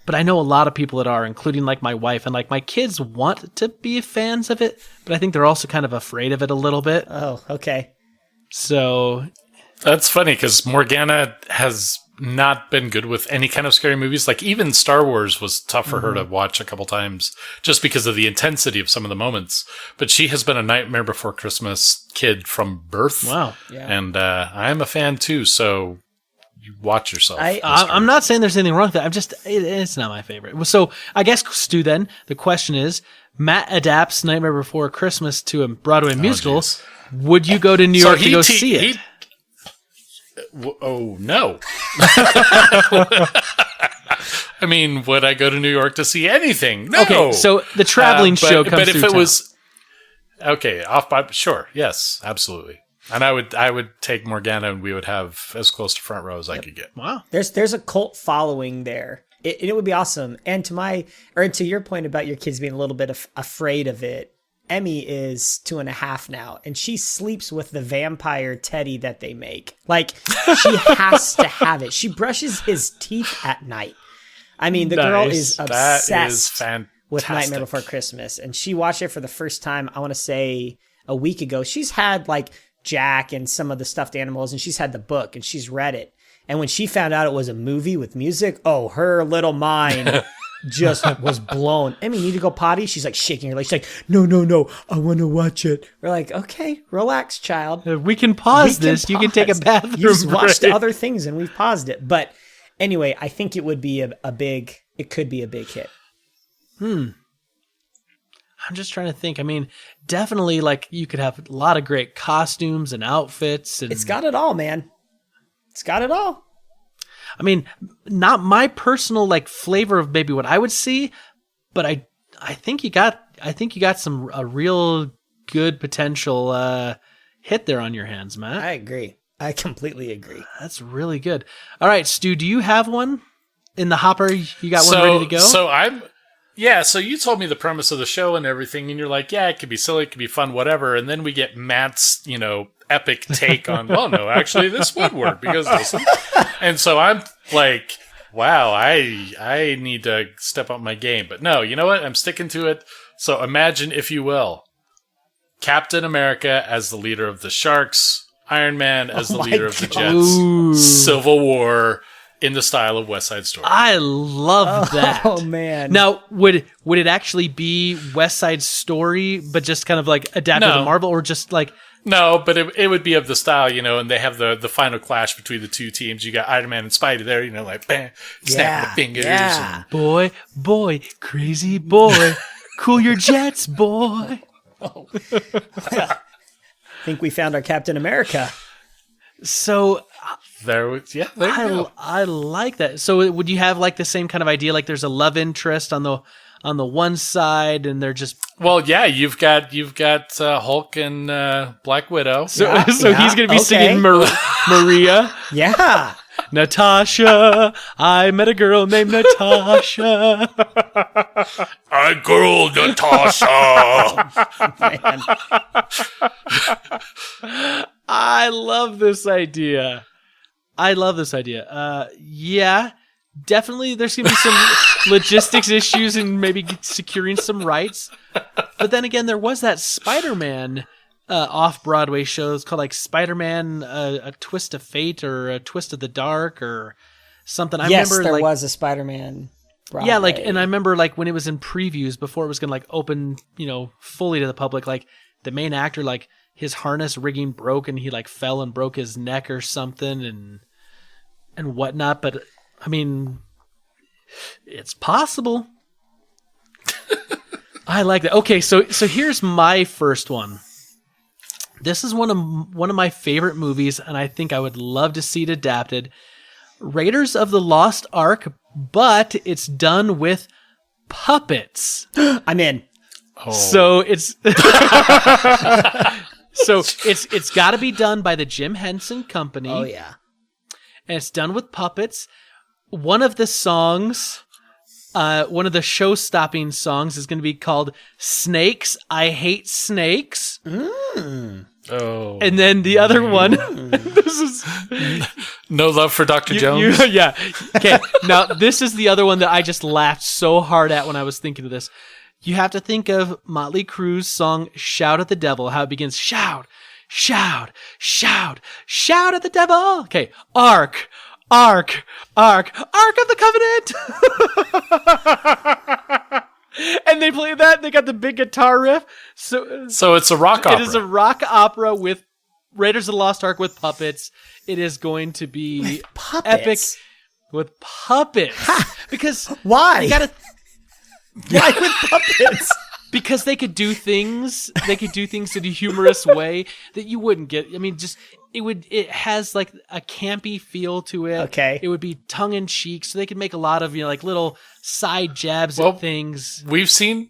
Speaker 1: but I know a lot of people that are, including like my wife, and like my kids want to be fans of it, but I think they're also kind of afraid of it a little bit.
Speaker 2: Oh, okay.
Speaker 1: So
Speaker 3: that's funny because Morgana has not been good with any kind of scary movies. Like even Star Wars was tough for her to watch a couple times just because of the intensity of some of the moments. But she has been a Nightmare Before Christmas kid from birth.
Speaker 1: Wow.
Speaker 2: Yeah.
Speaker 3: And I'm a fan too, so you watch yourself.
Speaker 1: I'm not saying there's anything wrong with that. It's not my favorite. So I guess, Stu, then the question is, Matt adapts Nightmare Before Christmas to a Broadway musical.
Speaker 3: Geez.
Speaker 1: Would you go to New York to go see it?
Speaker 3: Oh, no. I mean, would I go to New York to see anything? No.
Speaker 1: Okay, so the traveling show comes through town.
Speaker 3: Okay, sure, yes, absolutely. And I would take Morgana, and we would have as close to front row as I could get.
Speaker 1: Wow.
Speaker 2: There's a cult following there. It would be awesome. And to your point about your kids being a little bit afraid of it, Emmy is 2.5 now, and she sleeps with the vampire teddy that they make. Like, she has to have it. She brushes his teeth at night. I mean, the girl is obsessed with Nightmare Before Christmas, and she watched it for the first time, I want to say, a week ago. She's had, like, Jack and some of the stuffed animals, and she's had the book, and she's read it. And when she found out it was a movie with music, her little mind just was blown. Emmy, you need to go potty? She's like shaking her leg. She's like, no, I want to watch it. We're like, okay, relax, child.
Speaker 1: We can pause this. You can take a bathroom
Speaker 2: You just watched
Speaker 1: break.
Speaker 2: other things and we've paused it. But anyway, I think it would be it could be a big hit.
Speaker 1: I'm just trying to think. I mean, definitely, like, you could have a lot of great costumes and outfits. And
Speaker 2: It's got it all, man. It's got it all.
Speaker 1: I mean, not my personal like flavor of maybe what I would see, but I think you got a real good potential hit there on your hands, Matt.
Speaker 2: I agree. I completely agree.
Speaker 1: That's really good. All right, Stu, do you have one in the hopper? You got one ready to go?
Speaker 3: So you told me the premise of the show and everything, and you're like, yeah, it could be silly, it could be fun, whatever. And then we get Matt's, epic take on, well, no, actually, this would work because listen. And so I'm like, wow, I need to step up my game. But no, you know what? I'm sticking to it. So imagine, if you will, Captain America as the leader of the Sharks, Iron Man as the leader of the Jets,
Speaker 1: Ooh.
Speaker 3: Civil War in the style of West Side Story.
Speaker 1: I love that.
Speaker 2: Oh, man.
Speaker 1: Now, would it actually be West Side Story, but just kind of like adapted to Marvel, or just like...
Speaker 3: No, but it would be of the style, and they have the final clash between the two teams. You got Iron Man and Spidey there, like, bam, snapping the fingers.
Speaker 2: Yeah.
Speaker 1: Boy, crazy boy, cool your jets, boy.
Speaker 2: I think we found our Captain America.
Speaker 1: So...
Speaker 3: There you go.
Speaker 1: I like that. So would you have like the same kind of idea? Like there's a love interest on the one side, and they're just
Speaker 3: you've got Hulk and Black Widow.
Speaker 1: So he's gonna be singing Maria.
Speaker 2: Yeah,
Speaker 1: Natasha. I met a girl named Natasha.
Speaker 3: I girl Natasha.
Speaker 1: I love this idea. Yeah, definitely there's going to be some logistics issues and maybe securing some rights. But then again, there was that Spider-Man off-Broadway shows called like Spider-Man, A Twist of Fate or A Twist of the Dark or something. I remember
Speaker 2: there was a Spider-Man Broadway.
Speaker 1: Yeah, like, and I remember like when it was in previews before it was going to like open, fully to the public, like the main actor, like his harness rigging broke and he like fell and broke his neck or something and whatnot. But I mean, it's possible. I like that. Okay, so here's my first one. This is one of my favorite movies, and I think I would love to see it adapted. Raiders of the Lost Ark, but it's done with puppets.
Speaker 2: I'm in.
Speaker 3: Oh.
Speaker 1: So it's it's got to be done by the Jim Henson Company.
Speaker 2: Oh yeah,
Speaker 1: and it's done with puppets. One of the songs, one of the show-stopping songs, is going to be called "Snakes, I Hate Snakes."
Speaker 3: Oh,
Speaker 1: and then the other one, this is
Speaker 3: No Love for Dr. Jones.
Speaker 1: Yeah. Okay. Now this is the other one that I just laughed so hard at when I was thinking of this. You have to think of Motley Crue's song "Shout at the Devil." How it begins: shout, shout, shout, shout at the devil. Okay. Ark of the Covenant. And they play that. They got the big guitar riff. So
Speaker 3: it's a rock opera.
Speaker 1: It is a rock opera with Raiders of the Lost Ark with puppets. It is going to be epic with puppets. Because
Speaker 2: why?
Speaker 1: Why with puppets? Because they could do things. They could do things in a humorous way that you wouldn't get. I mean, it has like a campy feel to it.
Speaker 2: Okay.
Speaker 1: It would be tongue in cheek, so they could make a lot of like little side jabs at things.
Speaker 3: We've seen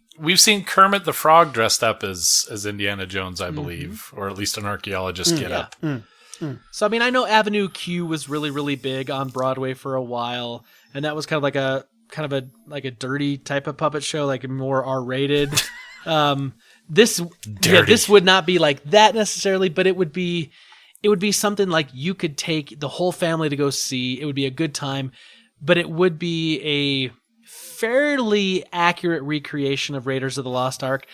Speaker 3: Kermit the Frog dressed up as Indiana Jones, I believe, or at least an archaeologist get up.
Speaker 1: So I mean, I know Avenue Q was really, really big on Broadway for a while, and that was kind of a dirty type of puppet show, like more R-rated. This would not be like that necessarily, but it would be something like you could take the whole family to go see. It would be a good time, but it would be a fairly accurate recreation of Raiders of the Lost Ark.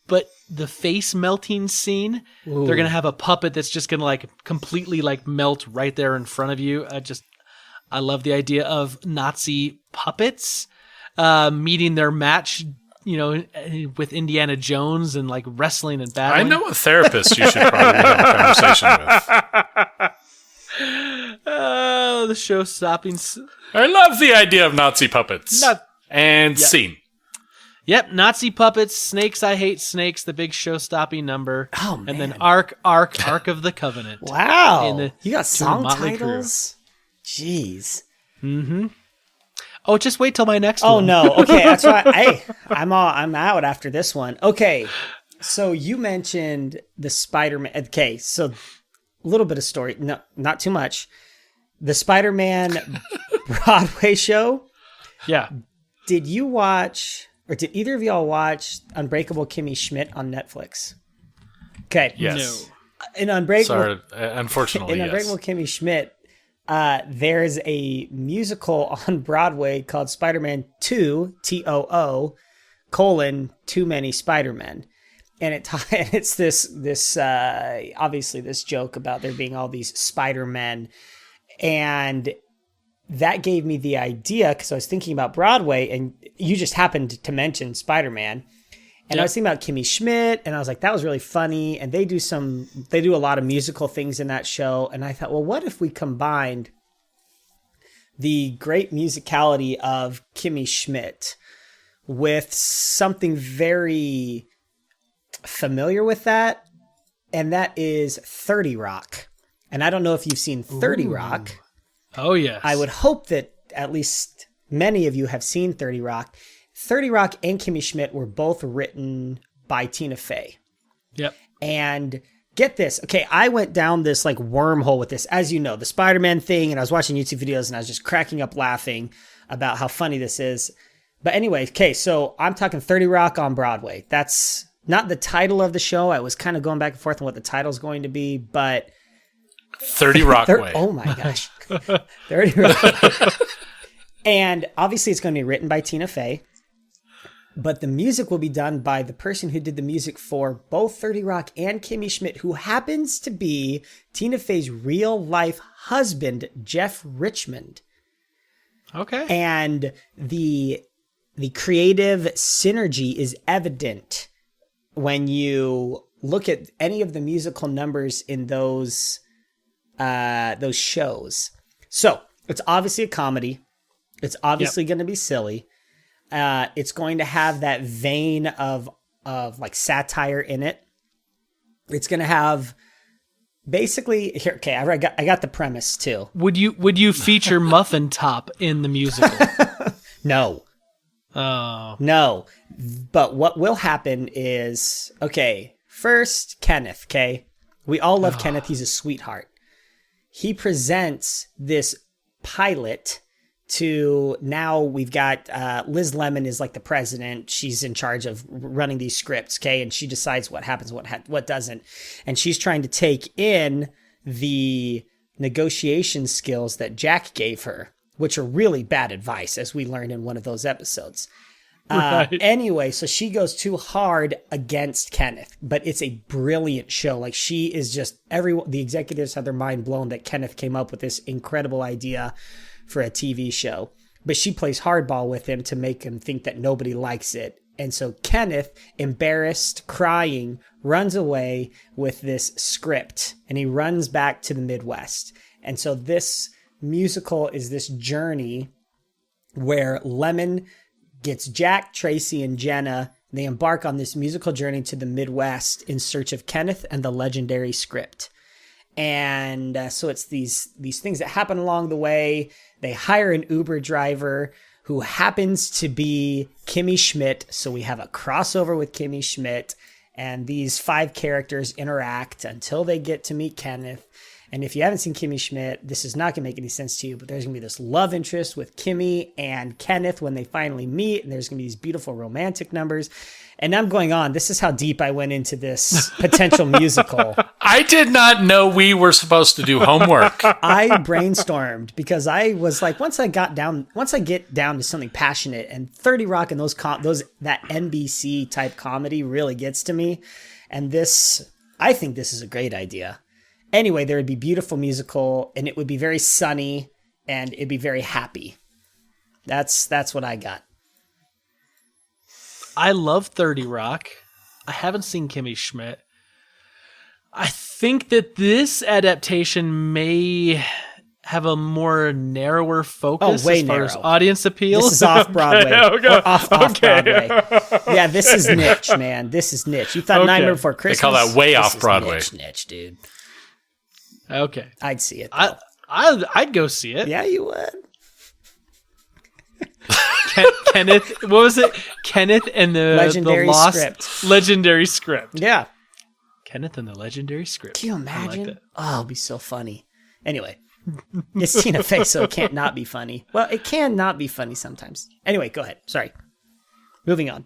Speaker 1: But the face melting scene, they're going to have a puppet that's just going to like completely like melt right there in front of you. I love the idea of Nazi puppets meeting their match, with Indiana Jones and like wrestling and battling.
Speaker 3: I know a therapist you should probably have a conversation with.
Speaker 1: Oh, the show stopping.
Speaker 3: I love the idea of Nazi puppets. Scene.
Speaker 1: Yep, Nazi puppets, Snakes, I Hate Snakes, the big show stopping number.
Speaker 2: Oh, man.
Speaker 1: And then Ark of the Covenant.
Speaker 2: Wow. You got song
Speaker 1: Motley
Speaker 2: titles? Jeez.
Speaker 1: Mm-hmm. Oh, just wait till my next one.
Speaker 2: Oh no. Okay, that's right. Hey, I'm out after this one. Okay. So you mentioned the Spider-Man. Okay, so a little bit of story. No, not too much. The Spider-Man Broadway show.
Speaker 1: Yeah.
Speaker 2: Did you watch, or did either of y'all watch Unbreakable Kimmy Schmidt on Netflix? Okay.
Speaker 3: Yes.
Speaker 1: No.
Speaker 2: In Unbreakable,
Speaker 3: Sorry, unfortunately,
Speaker 2: Unbreakable Kimmy Schmidt, there's a musical on Broadway called Spider-Man 2, TOO, Too Many Spider-Men. And it's this obviously this joke about there being all these Spider-Men. And that gave me the idea, because I was thinking about Broadway, and you just happened to mention Spider-Man. And I was thinking about Kimmy Schmidt, and I was like, that was really funny. And they do a lot of musical things in that show. And I thought, well, what if we combined the great musicality of Kimmy Schmidt with something very familiar with that? And that is 30 Rock. And I don't know if you've seen 30 Rock.
Speaker 1: Oh, yes.
Speaker 2: I would hope that at least many of you have seen 30 Rock. 30 Rock and Kimmy Schmidt were both written by Tina Fey.
Speaker 1: Yep.
Speaker 2: And get this. Okay, I went down this like wormhole with this, as you know, the Spider-Man thing, and I was watching YouTube videos and I was just cracking up laughing about how funny this is. But anyway, okay, so I'm talking 30 Rock on Broadway. That's not the title of the show. I was kind of going back and forth on what the title's going to be, but
Speaker 3: 30 Rock Way.
Speaker 2: Oh my gosh. 30 Rock. And obviously it's going to be written by Tina Fey. But the music will be done by the person who did the music for both 30 Rock and Kimmy Schmidt, who happens to be Tina Fey's real life husband, Jeff Richmond.
Speaker 1: Okay.
Speaker 2: And the creative synergy is evident when you look at any of the musical numbers in those shows. So it's obviously a comedy. It's obviously going to be silly. It's going to have that vein of like satire in it. It's going to have basically here. Okay, I got the premise too.
Speaker 1: Would you feature Muffin Top in the musical?
Speaker 2: No.
Speaker 1: Oh.
Speaker 2: No. But what will happen is, okay, first Kenneth, okay? We all love Kenneth. He's a sweetheart. He presents this pilot to, now we've got Liz Lemon is like the president. She's in charge of running these scripts, okay? And she decides what happens, what doesn't. And she's trying to take in the negotiation skills that Jack gave her, which are really bad advice, as we learned in one of those episodes.
Speaker 1: Right.
Speaker 2: Anyway, so she goes too hard against Kenneth, but it's a brilliant show. Like, she is just, the executives had their mind blown that Kenneth came up with this incredible idea for a TV show, but she plays hardball with him to make him think that nobody likes it. And so Kenneth, embarrassed, crying, runs away with this script, and he runs back to the Midwest. And so this musical is this journey where Lemon gets Jack, Tracy, and Jenna. They embark on this musical journey to the Midwest in search of Kenneth and the legendary script. And so it's these things that happen along the way. They hire an Uber driver who happens to be Kimmy Schmidt. So we have a crossover with Kimmy Schmidt, and these 5 characters interact until they get to meet Kenneth. And if you haven't seen Kimmy Schmidt, this is not going to make any sense to you, but there's going to be this love interest with Kimmy and Kenneth when they finally meet, and there's going to be these beautiful romantic numbers. And I'm going on. This is how deep I went into this potential musical.
Speaker 3: I did not know we were supposed to do homework.
Speaker 2: I brainstormed because I was like, once I get down to something passionate, and 30 Rock and that NBC type comedy really gets to me. And this, I think this is a great idea. Anyway, there would be beautiful musical, and it would be very sunny, and it'd be very happy. That's what I got.
Speaker 1: I love 30 Rock. I haven't seen Kimmy Schmidt. I think that this adaptation may have a more narrower focus
Speaker 2: way
Speaker 1: as far
Speaker 2: narrow.
Speaker 1: as audience appeal.
Speaker 2: This is off Broadway.
Speaker 1: Okay.
Speaker 2: Or off Broadway. Yeah, this is niche, man. This is niche. You thought Nightmare Before Christmas?
Speaker 3: They call that way
Speaker 2: This
Speaker 3: off
Speaker 2: is
Speaker 3: Broadway.
Speaker 2: Niche, dude.
Speaker 1: Okay.
Speaker 2: I'd see it.
Speaker 1: I'd go see it.
Speaker 2: Yeah, you would.
Speaker 1: Kenneth, what was it? Kenneth and the
Speaker 2: Legendary
Speaker 1: Lost
Speaker 2: Script.
Speaker 1: Legendary Script.
Speaker 2: Yeah.
Speaker 1: Kenneth and the Legendary Script.
Speaker 2: Can you
Speaker 1: I
Speaker 2: imagine?
Speaker 1: like that.
Speaker 2: Oh, it'd be so funny. Anyway, it's Tina Fey, so it can't not be funny. Well, it can not be funny sometimes. Anyway, go ahead. Sorry. Moving on.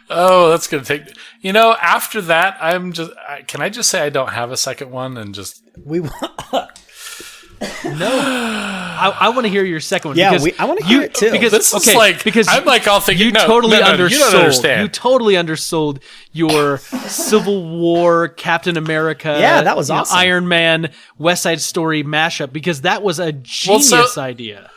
Speaker 3: Oh, that's going to take... after that, can I just say I don't have a second one and just...
Speaker 2: We want...
Speaker 1: No, I want to hear your second one.
Speaker 2: Yeah,
Speaker 1: because
Speaker 2: I want to hear it too.
Speaker 1: Because
Speaker 3: This is like...
Speaker 1: because
Speaker 3: I'm like all thinking...
Speaker 1: you
Speaker 3: no,
Speaker 1: totally
Speaker 3: no,
Speaker 1: undersold.
Speaker 3: You don't understand.
Speaker 1: You totally undersold your Civil War, Captain America,
Speaker 2: Yeah, that was awesome.
Speaker 1: Iron Man, West Side Story mashup, because that was a genius idea.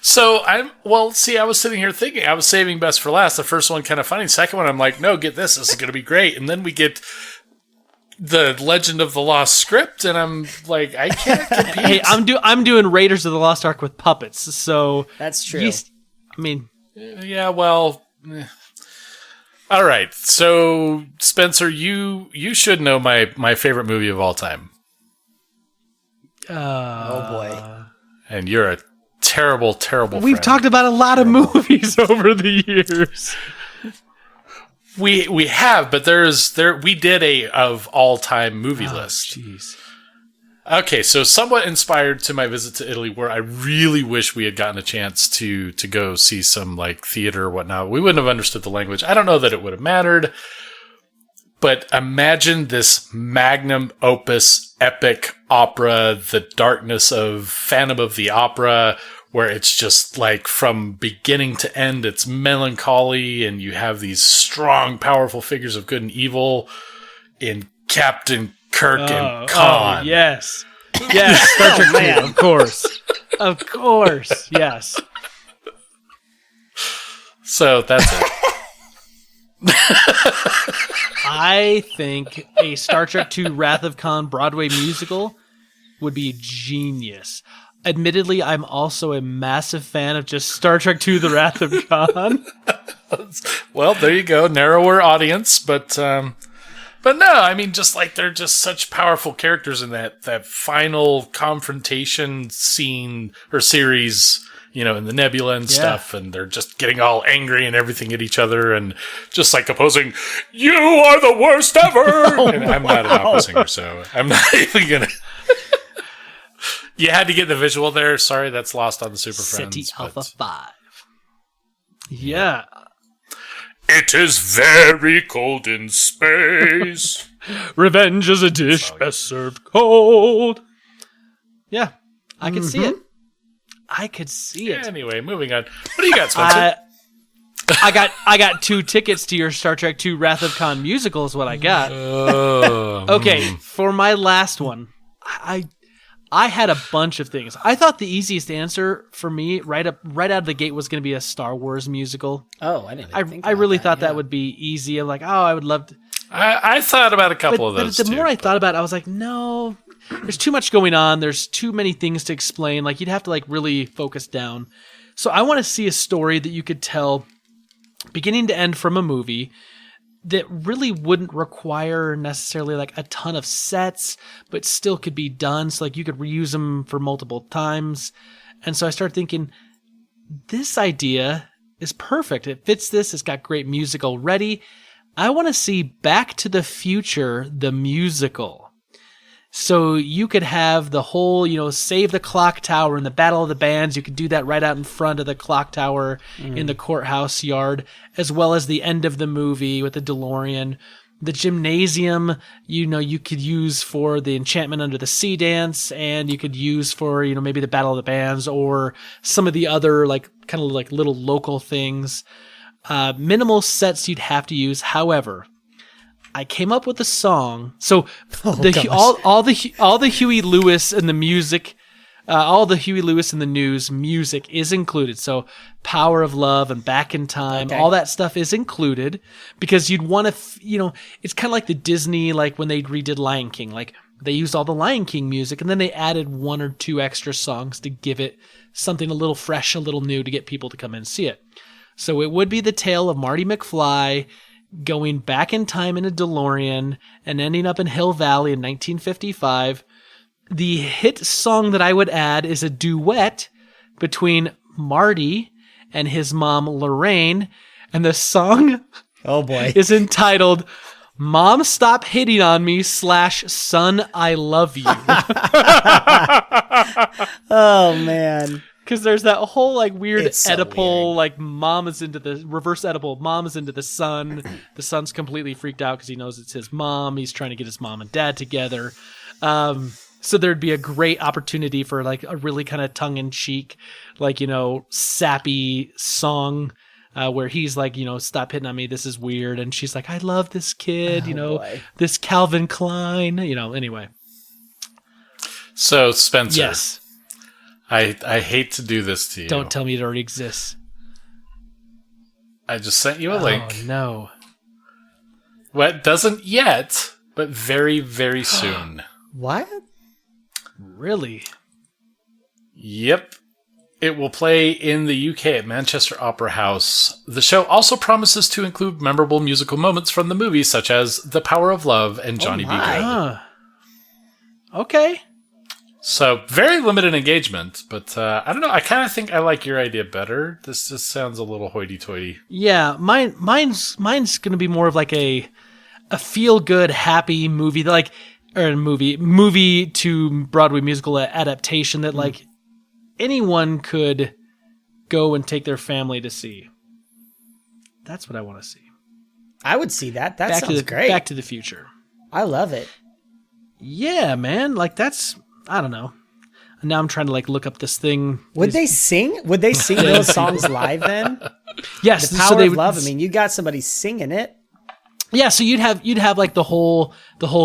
Speaker 3: So I was sitting here thinking I was saving best for last. The first one kind of funny. The second one, I'm like, no, get this. This is going to be great. And then we get the Legend of the Lost Script, and I'm like, I can't compete.
Speaker 1: Hey, I'm doing Raiders of the Lost Ark with puppets, so
Speaker 2: That's true.
Speaker 3: Yeah, well. All right. So Spencer, you should know my favorite movie of all time.
Speaker 2: Oh boy.
Speaker 3: And you're a terrible
Speaker 1: We've
Speaker 3: friend.
Speaker 1: talked about a lot of movies over the years.
Speaker 3: We have, but we did a of all time movie list.
Speaker 1: Jeez.
Speaker 3: Okay, so somewhat inspired to my visit to Italy, where I really wish we had gotten a chance to go see some like theater or whatnot. We wouldn't have understood the language. I don't know that it would have mattered, but imagine this magnum opus epic opera, The Darkness of Phantom of the Opera, where it's just like from beginning to end, it's melancholy, and you have these strong, powerful figures of good and evil in Captain Kirk and Khan.
Speaker 1: Oh, yes. Yes, Star Trek 2, of course. Of course, yes.
Speaker 3: So that's it.
Speaker 1: I think a Star Trek II Wrath of Khan Broadway musical would be genius. Admittedly, I'm also a massive fan of just Star Trek II The Wrath of Khan.
Speaker 3: Well, there you go. Narrower audience, but no, I mean, just like they're just such powerful characters in that final confrontation scene or series, you know, in the Nebula and stuff, and they're just getting all angry and everything at each other, and just like opposing, "You are the worst ever." And I'm not an opera singer, so I'm not even gonna. You had to get the visual there. Sorry, that's lost on the Super Friends.
Speaker 1: City Alpha 5. Yeah.
Speaker 3: It is very cold in space.
Speaker 1: Revenge is a dish best served cold. Yeah, I could see it. I could see it.
Speaker 3: Anyway, moving on. What do you got, Spencer?
Speaker 1: I got 2 tickets to your Star Trek II Wrath of Khan musical is what I got. Okay, for my last one, I had a bunch of things. I thought the easiest answer for me right out of the gate was going to be a Star Wars musical.
Speaker 2: Oh, I didn't.
Speaker 1: I really thought that would be easy. I'm like, oh, I would love to.
Speaker 3: I thought about a couple of those.
Speaker 1: But the more I thought about it, I was like, no, there's too much going on. There's too many things to explain. Like, you'd have to like really focus down. So I want to see a story that you could tell beginning to end from a movie that really wouldn't require necessarily like a ton of sets, but still could be done. So like you could reuse them for multiple times. And so I started thinking, this idea is perfect. It fits this. It's got great music already. I want to see Back to the Future, the musical. So you could have the whole, save the clock tower and the Battle of the Bands. You could do that right out in front of the clock tower in the courthouse yard, as well as the end of the movie with the DeLorean. The gymnasium, you could use for the Enchantment Under the Sea dance, and you could use for, maybe the Battle of the Bands or some of the other kind of little local things. Minimal sets you'd have to use. However, I came up with a song. So all the Huey Lewis and the music, all the Huey Lewis and the News music is included. So Power of Love and Back in Time, all that stuff is included because you'd want to, it's kind of like the Disney, like when they redid Lion King, like they used all the Lion King music and then they added 1 or 2 extra songs to give it something a little fresh, a little new to get people to come and see it. So it would be the tale of Marty McFly going back in time in a DeLorean and ending up in Hill Valley in 1955. The hit song that I would add is a duet between Marty and his mom, Lorraine. And the song is entitled Mom Stop Hitting on Me / Son I Love You.
Speaker 2: Oh, man.
Speaker 1: Because there's that whole weird Oedipal,
Speaker 2: weird.
Speaker 1: mom is into the reverse Oedipal. Mom is into the son. The son's completely freaked out because he knows it's his mom. He's trying to get his mom and dad together. So there'd be a great opportunity for a really kind of tongue in cheek, sappy song where he's stop hitting on me. This is weird. And she's like, I love this kid, this Calvin Klein, anyway.
Speaker 3: So Spencer.
Speaker 1: Yes.
Speaker 3: I hate to do this to you.
Speaker 1: Don't tell me it already exists.
Speaker 3: I just sent you a link.
Speaker 1: Oh, no.
Speaker 3: Well, it doesn't yet, but very, very soon.
Speaker 2: What?
Speaker 1: Really?
Speaker 3: Yep. It will play in the UK at Manchester Opera House. The show also promises to include memorable musical moments from the movie, such as The Power of Love and Johnny B. Good.
Speaker 1: Okay.
Speaker 3: So, very limited engagement, but I don't know. I kind of think I like your idea better. This just sounds a little hoity-toity.
Speaker 1: Yeah, mine's going to be more of a feel-good, happy movie, movie to Broadway musical adaptation that anyone could go and take their family to see. That's what I want to see.
Speaker 2: I would see that. That sounds great.
Speaker 1: Back to the Future.
Speaker 2: I love it.
Speaker 1: Yeah, man. That's... I don't know. now I'm trying to like look up this thing.
Speaker 2: Would they sing? Would they sing those songs live then?
Speaker 1: Yes,
Speaker 2: The Power
Speaker 1: so they
Speaker 2: of
Speaker 1: would,
Speaker 2: Love. I mean, you got somebody singing it.
Speaker 1: yeah. So you'd have like the whole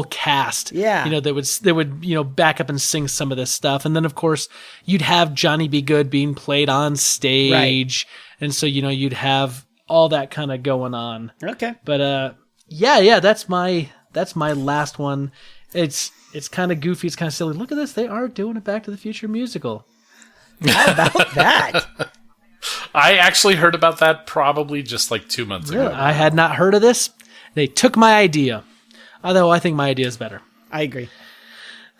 Speaker 1: cast.
Speaker 2: Yeah.
Speaker 1: You know, they would back up and sing some of this stuff, and then of course you'd have Johnny Be Good being played on stage, and so you'd have all that kind of going on.
Speaker 2: Okay.
Speaker 1: But yeah, that's my last one. It's kind of goofy. It's kind of silly. Look at this. They are doing a Back to the Future musical.
Speaker 2: How about that?
Speaker 3: I actually heard about that probably just like 2 months ago.
Speaker 1: I had not heard of this. They took my idea. Although I think my idea is better.
Speaker 2: I agree.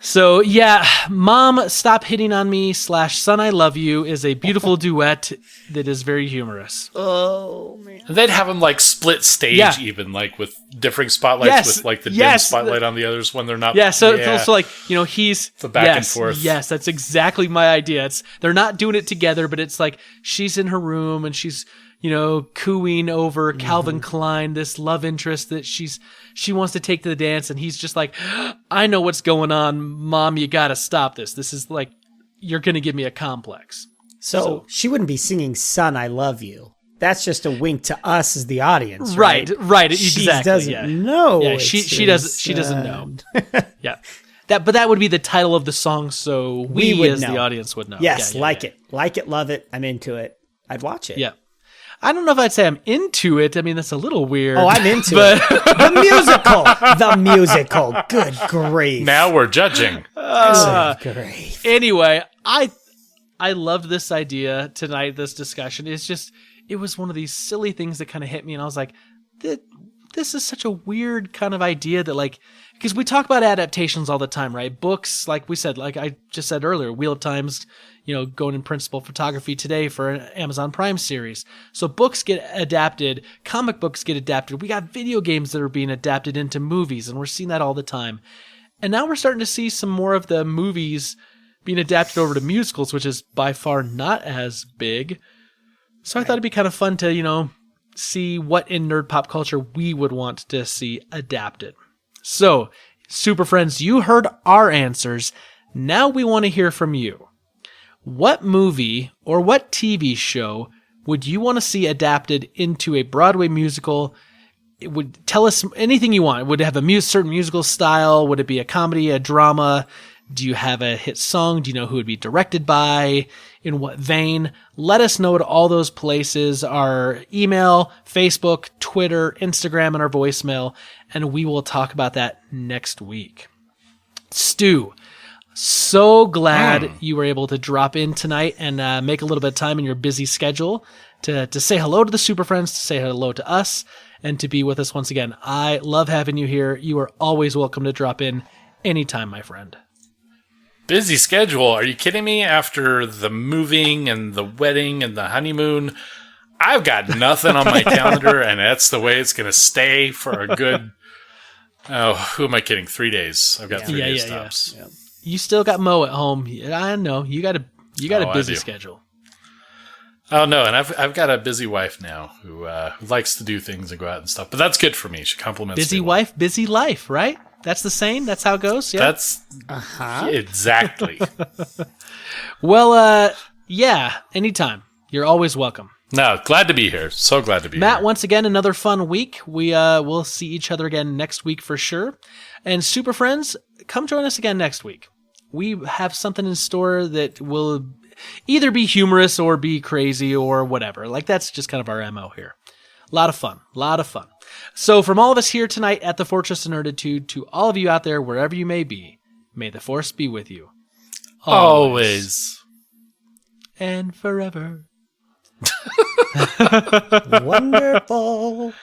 Speaker 1: So yeah, Mom, Stop Hitting on Me / Son, I Love You is a beautiful duet that is very humorous.
Speaker 2: Oh, man.
Speaker 3: And they'd have them like split stage, even like with differing spotlights,
Speaker 1: Yes,
Speaker 3: with like the dim
Speaker 1: yes,
Speaker 3: spotlight on the others when they're not.
Speaker 1: Yeah, so it's also like, he's
Speaker 3: the back and forth.
Speaker 1: Yes, that's exactly my idea. They're not doing it together, but it's like she's in her room and she's cooing over Calvin Klein, this love interest that she wants to take to the dance, and he's just like, I know what's going on, Mom, you gotta stop this. This is like, you're gonna give me a complex.
Speaker 2: So she wouldn't be singing Son, I Love You. That's just a wink to us as the audience, right?
Speaker 1: Right,
Speaker 2: She
Speaker 1: exactly.
Speaker 2: doesn't know.
Speaker 1: Yeah, she doesn't know. Yeah. That would be the title of the song, so we
Speaker 2: would
Speaker 1: as
Speaker 2: know.
Speaker 1: the audience would know.
Speaker 2: Yes,
Speaker 1: Yeah.
Speaker 2: it, love it. I'm into it. I'd watch it.
Speaker 1: Yeah. I don't know if I'd say I'm into it. I mean, that's a little weird.
Speaker 2: Oh, I'm into it. The musical. Good grief.
Speaker 3: Now we're judging.
Speaker 2: Good grief.
Speaker 1: Anyway, I loved this idea tonight, this discussion. It was one of these silly things that kind of hit me, and I was like, this is such a weird kind of idea that, like, because we talk about adaptations all the time, right? Books, like we said, like I just said earlier, Wheel of Time's, going in principal photography today for an Amazon Prime series. So books get adapted, comic books get adapted. We got video games that are being adapted into movies, and we're seeing that all the time. And now we're starting to see some more of the movies being adapted over to musicals, which is by far not as big. So I thought it'd be kind of fun to, see what in nerd pop culture we would want to see adapted. So, Super Friends, you heard our answers. Now we want to hear from you. What movie or what TV show would you want to see adapted into a Broadway musical? It would tell us anything you want. Would it have a certain musical style? Would it be a comedy, a drama? Do you have a hit song? Do you know who it would be directed by? In what vein? Let us know at all those places. Our email, Facebook, Twitter, Instagram, and our voicemail. And we will talk about that next week. Stu, so glad you were able to drop in tonight and make a little bit of time in your busy schedule to say hello to the Super Friends, to say hello to us, and to be with us once again. I love having you here. You are always welcome to drop in anytime, my friend.
Speaker 3: Busy schedule. Are you kidding me? After the moving and the wedding and the honeymoon, I've got nothing on my calendar, and that's the way it's going to stay for a good, who am I kidding? 3 days. I've got 3 days stops.
Speaker 2: Yeah.
Speaker 1: You still got Mo at home. I know. You got a busy
Speaker 3: I do.
Speaker 1: schedule.
Speaker 3: Oh, no, and I've got a busy wife now who likes to do things and go out and stuff, but that's good for me. She compliments
Speaker 1: Busy
Speaker 3: me.
Speaker 1: wife, busy life, right? That's the saying? That's how it goes? Yeah.
Speaker 3: That's exactly.
Speaker 1: Well, yeah, anytime. You're always welcome.
Speaker 3: No, glad to be here. So glad to be
Speaker 1: Matt,
Speaker 3: here.
Speaker 1: once again, another fun week. We'll see each other again next week for sure. And Super Friends, come join us again next week. We have something in store that will either be humorous or be crazy or whatever. Like, that's just kind of our MO here. A lot of fun. So from all of us here tonight at the Fortress of Nerditude, to all of you out there, wherever you may be, may the Force be with you.
Speaker 3: Always.
Speaker 1: And forever.
Speaker 2: Wonderful.